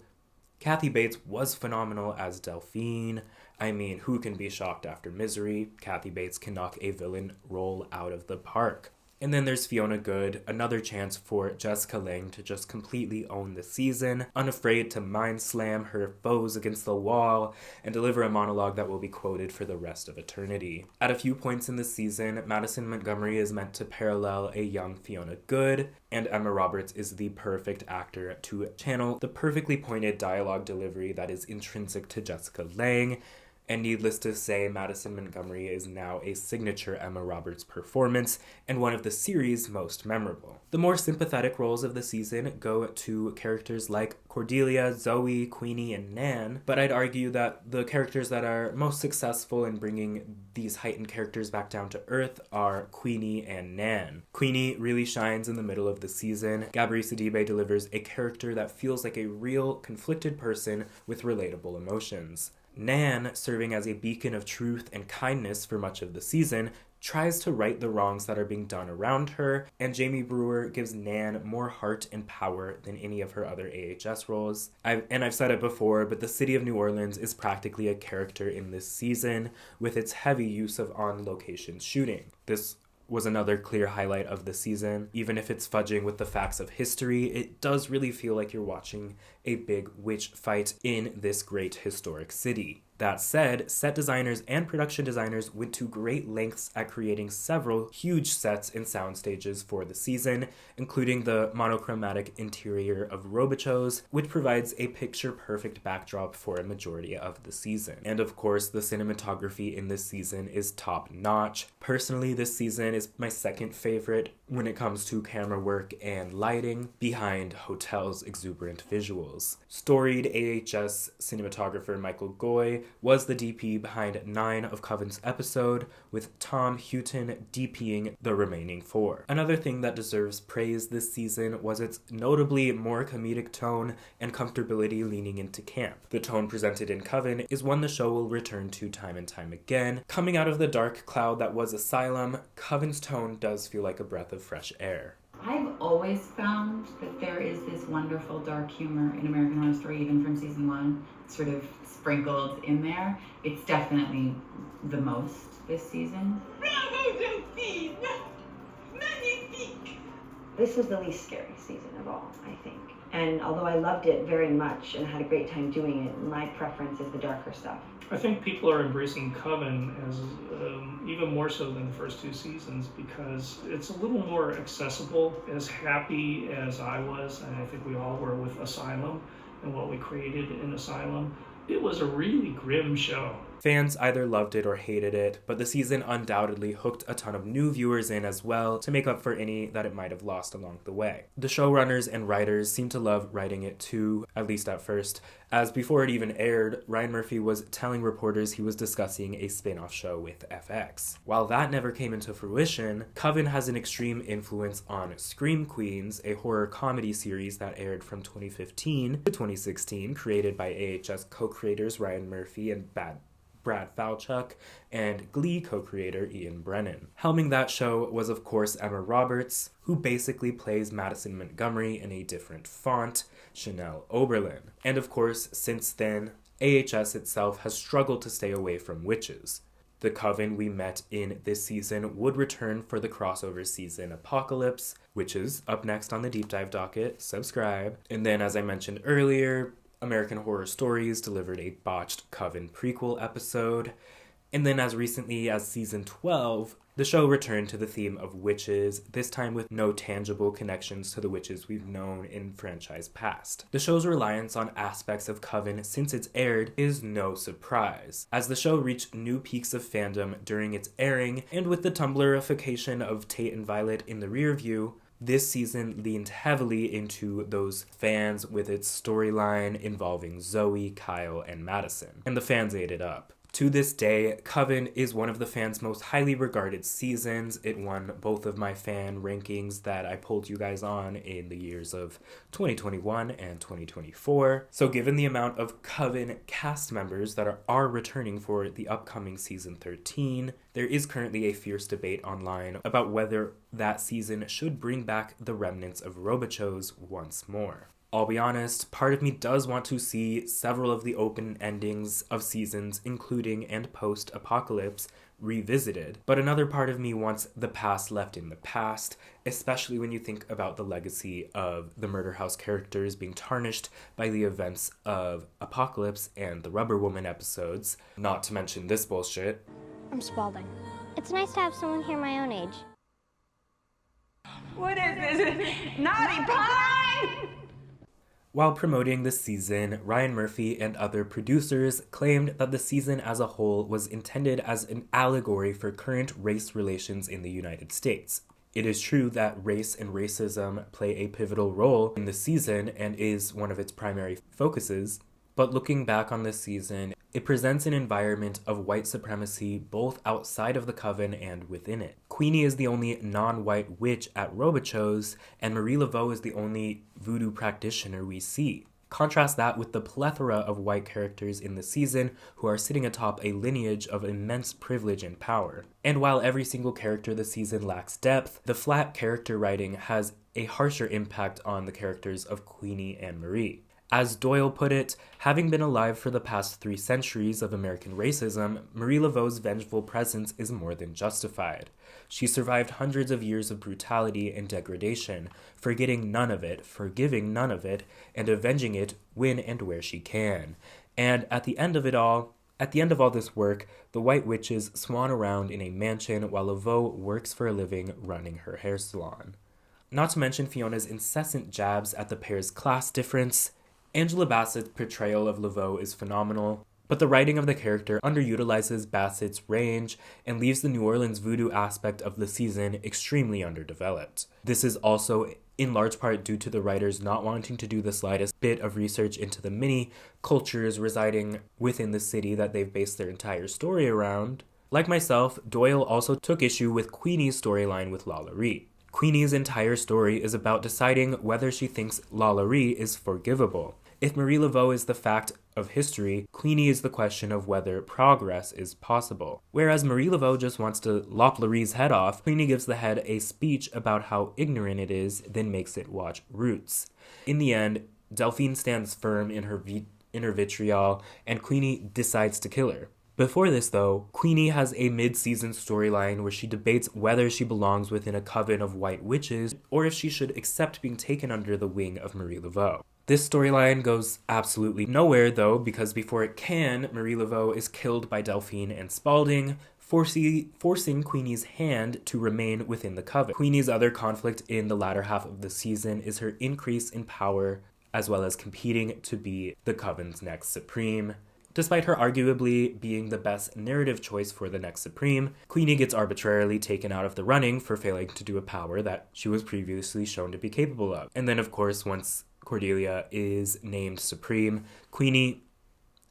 Kathy Bates was phenomenal as Delphine. I mean, who can be shocked after Misery? Kathy Bates can knock a villain role out of the park. And then there's Fiona Good, another chance for Jessica Lange to just completely own the season, unafraid to mind slam her foes against the wall and deliver a monologue that will be quoted for the rest of eternity. At a few points in the season, Madison Montgomery is meant to parallel a young Fiona Good, and Emma Roberts is the perfect actor to channel the perfectly pointed dialogue delivery that is intrinsic to Jessica Lange. And needless to say, Madison Montgomery is now a signature Emma Roberts performance and one of the series' most memorable. The more sympathetic roles of the season go to characters like Cordelia, Zoe, Queenie, and Nan, but I'd argue that the characters that are most successful in bringing these heightened characters back down to earth are Queenie and Nan. Queenie really shines in the middle of the season. Gabrielle Sidibe delivers a character that feels like a real, conflicted person with relatable emotions. Nan, serving as a beacon of truth and kindness for much of the season, tries to right the wrongs that are being done around her, and Jamie Brewer gives Nan more heart and power than any of her other AHS roles. I've said it before, but the city of New Orleans is practically a character in this season, with its heavy use of on-location shooting. This was another clear highlight of the season. Even if it's fudging with the facts of history, it does really feel like you're watching a big witch fight in this great historic city. That said, set designers and production designers went to great lengths at creating several huge sets and sound stages for the season, including the monochromatic interior of Robichaux's, which provides a picture-perfect backdrop for a majority of the season. And of course, the cinematography in this season is top-notch. Personally, this season is my second favorite when it comes to camera work and lighting, behind Hotel's exuberant visuals. Storied AHS cinematographer Michael Goy was the DP behind 9 of Coven's episode, with Tom Houghton DPing the remaining 4. Another thing that deserves praise this season was its notably more comedic tone and comfortability leaning into camp. The tone presented in Coven is one the show will return to time and time again. Coming out of the dark cloud that was Asylum, Coven's tone does feel like a breath of fresh air. I've always found that there is this wonderful dark humor in American Horror Story, even from season 1, sort of sprinkled in there. It's definitely the most this season. Bravo, Delphine! Magnifique! This was the least scary season of all, I think. And although I loved it very much and had a great time doing it, my preference is the darker stuff. I think people are embracing Coven as even more so than the first 2 seasons because it's a little more accessible. As happy as I was, and I think we all were with Asylum and what we created in Asylum, it was a really grim show. Fans either loved it or hated it, but the season undoubtedly hooked a ton of new viewers in as well to make up for any that it might have lost along the way. The showrunners and writers seemed to love writing it too, at least at first, as before it even aired, Ryan Murphy was telling reporters he was discussing a spin-off show with FX. While that never came into fruition, Coven has an extreme influence on Scream Queens, a horror comedy series that aired from 2015 to 2016, created by AHS co-creators Ryan Murphy and Brad Falchuk, and Glee co-creator Ian Brennan. Helming that show was of course Emma Roberts, who basically plays Madison Montgomery in a different font, Chanel Oberlin. And of course, since then, AHS itself has struggled to stay away from witches. The Coven we met in this season would return for the crossover season Apocalypse, which is up next on the Deep Dive docket, subscribe. And then, as I mentioned earlier, American Horror Stories delivered a botched Coven prequel episode. And then as recently as season 12, the show returned to the theme of witches, this time with no tangible connections to the witches we've known in franchise past. The show's reliance on aspects of Coven since it's aired is no surprise, as the show reached new peaks of fandom during its airing, and with the Tumblrification of Tate and Violet in the rear view, this season leaned heavily into those fans with its storyline involving Zoe, Kyle, and Madison, and the fans ate it up. To this day, Coven is one of the fans' most highly regarded seasons. It won both of my fan rankings that I pulled you guys on in the years of 2021 and 2024. So given the amount of Coven cast members that are returning for the upcoming season 13, there is currently a fierce debate online about whether that season should bring back the remnants of Robichaux once more. I'll be honest, part of me does want to see several of the open endings of seasons, including and post-Apocalypse, revisited. But another part of me wants the past left in the past, especially when you think about the legacy of the Murder House characters being tarnished by the events of Apocalypse and the Rubber Woman episodes, not to mention this bullshit. I'm Spalding. It's nice to have someone here my own age. What is this? Naughty pie! While promoting the season, Ryan Murphy and other producers claimed that the season as a whole was intended as an allegory for current race relations in the United States. It is true that race and racism play a pivotal role in the season and is one of its primary focuses, but looking back on this season, it presents an environment of white supremacy both outside of the Coven and within it. Queenie is the only non-white witch at Robichaux, and Marie Laveau is the only voodoo practitioner we see. Contrast that with the plethora of white characters in the season who are sitting atop a lineage of immense privilege and power. And while every single character this season lacks depth, the flat character writing has a harsher impact on the characters of Queenie and Marie. As Doyle put it, having been alive for the past 3 centuries of American racism, Marie Laveau's vengeful presence is more than justified. She survived hundreds of years of brutality and degradation, forgetting none of it, forgiving none of it, and avenging it when and where she can. And at the end of all this work, the White Witches swan around in a mansion while Laveau works for a living running her hair salon. Not to mention Fiona's incessant jabs at the pair's class difference. Angela Bassett's portrayal of Laveau is phenomenal, but the writing of the character underutilizes Bassett's range and leaves the New Orleans voodoo aspect of the season extremely underdeveloped. This is also in large part due to the writers not wanting to do the slightest bit of research into the many cultures residing within the city that they've based their entire story around. Like myself, Doyle also took issue with Queenie's storyline with LaLaurie. Queenie's entire story is about deciding whether she thinks LaLaurie is forgivable. If Marie Laveau is the fact of history, Queenie is the question of whether progress is possible. Whereas Marie Laveau just wants to lop Laurie's head off, Queenie gives the head a speech about how ignorant it is, then makes it watch Roots. In the end, Delphine stands firm in her vitriol, and Queenie decides to kill her. Before this, though, Queenie has a mid-season storyline where she debates whether she belongs within a coven of white witches or if she should accept being taken under the wing of Marie Laveau. This storyline goes absolutely nowhere, though, because before it can, Marie Laveau is killed by Delphine and Spaulding, forcing Queenie's hand to remain within the coven. Queenie's other conflict in the latter half of the season is her increase in power, as well as competing to be the coven's next Supreme. Despite her arguably being the best narrative choice for the next Supreme, Queenie gets arbitrarily taken out of the running for failing to do a power that she was previously shown to be capable of. And then, of course, once Cordelia is named Supreme, Queenie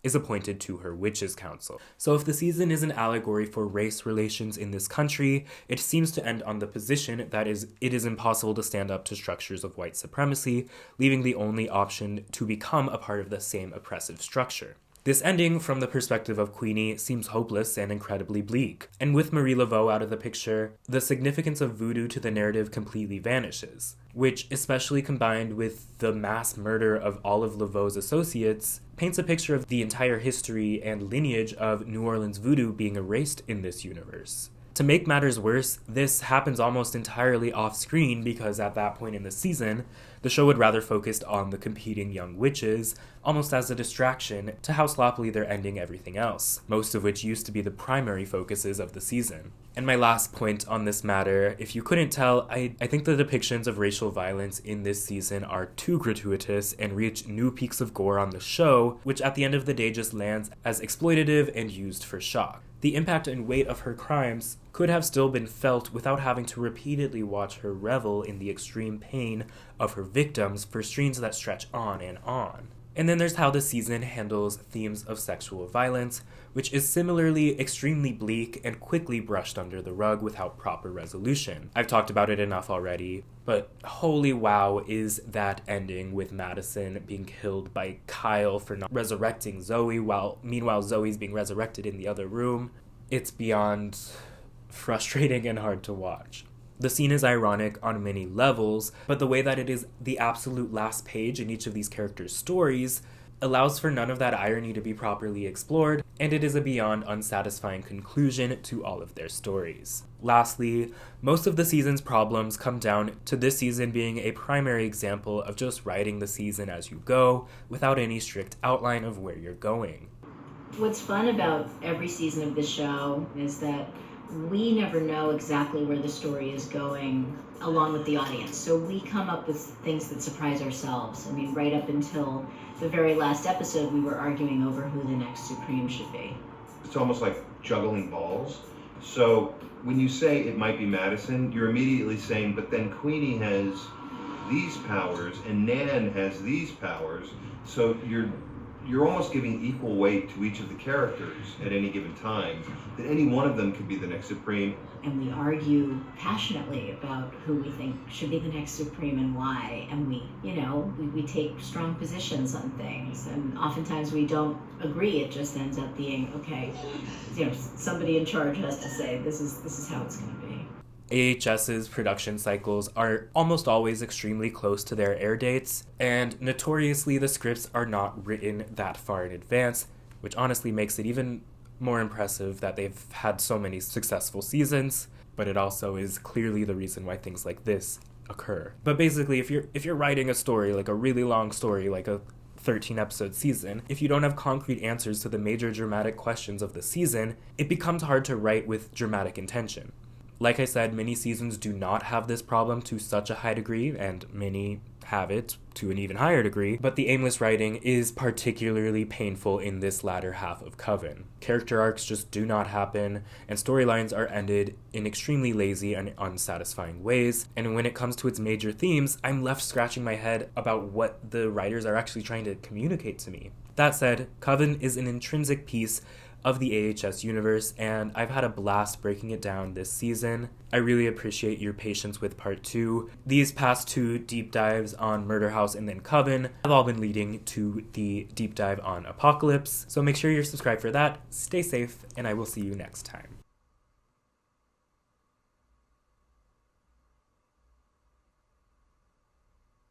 is appointed to her Witches' Council. So if the season is an allegory for race relations in this country, it seems to end on the position that it is impossible to stand up to structures of white supremacy, leaving the only option to become a part of the same oppressive structure. This ending, from the perspective of Queenie, seems hopeless and incredibly bleak. And with Marie Laveau out of the picture, the significance of voodoo to the narrative completely vanishes, which, especially combined with the mass murder of all of Laveau's associates, paints a picture of the entire history and lineage of New Orleans voodoo being erased in this universe. To make matters worse, this happens almost entirely off-screen because at that point in the season, the show would rather focus on the competing young witches, almost as a distraction to how sloppily they're ending everything else, most of which used to be the primary focuses of the season. And my last point on this matter, if you couldn't tell, I think the depictions of racial violence in this season are too gratuitous and reach new peaks of gore on the show, which at the end of the day just lands as exploitative and used for shock. The impact and weight of her crimes could have still been felt without having to repeatedly watch her revel in the extreme pain of her victims for streams that stretch on and on. And then there's how the season handles themes of sexual violence, which is similarly extremely bleak and quickly brushed under the rug without proper resolution. I've talked about it enough already, but holy wow is that ending with Madison being killed by Kyle for not resurrecting Zoe, while meanwhile Zoe's being resurrected in the other room. It's beyond frustrating and hard to watch. The scene is ironic on many levels, but the way that it is the absolute last page in each of these characters' stories allows for none of that irony to be properly explored, and it is a beyond unsatisfying conclusion to all of their stories. Lastly, most of the season's problems come down to this season being a primary example of just writing the season as you go, without any strict outline of where you're going. What's fun about every season of the show is that we never know exactly where the story is going along with the audience. So we come up with things that surprise ourselves. I mean, right up until the very last episode, we were arguing over who the next Supreme should be. It's almost like juggling balls. So when you say it might be Madison, you're immediately saying, but then Queenie has these powers and Nan has these powers. So you're almost giving equal weight to each of the characters at any given time, that any one of them could be the next Supreme. And we argue passionately about who we think should be the next Supreme and why. And we take strong positions on things. And oftentimes we don't agree. It just ends up being, okay, somebody in charge has to say, this is how it's going to be. AHS's production cycles are almost always extremely close to their air dates, and notoriously the scripts are not written that far in advance, which honestly makes it even more impressive that they've had so many successful seasons, but it also is clearly the reason why things like this occur. But basically, if you're writing a story, like a really long story, like a 13-episode season, if you don't have concrete answers to the major dramatic questions of the season, it becomes hard to write with dramatic intention. Like I said, many seasons do not have this problem to such a high degree, and many have it to an even higher degree, but the aimless writing is particularly painful in this latter half of Coven. Character arcs just do not happen, and storylines are ended in extremely lazy and unsatisfying ways, and when it comes to its major themes, I'm left scratching my head about what the writers are actually trying to communicate to me. That said, Coven is an intrinsic piece of the AHS universe, and I've had a blast breaking it down this season. I really appreciate your patience with part 2. These past 2 deep dives on Murder House and then Coven have all been leading to the deep dive on Apocalypse, so make sure you're subscribed for that. Stay safe, and I will see you next time.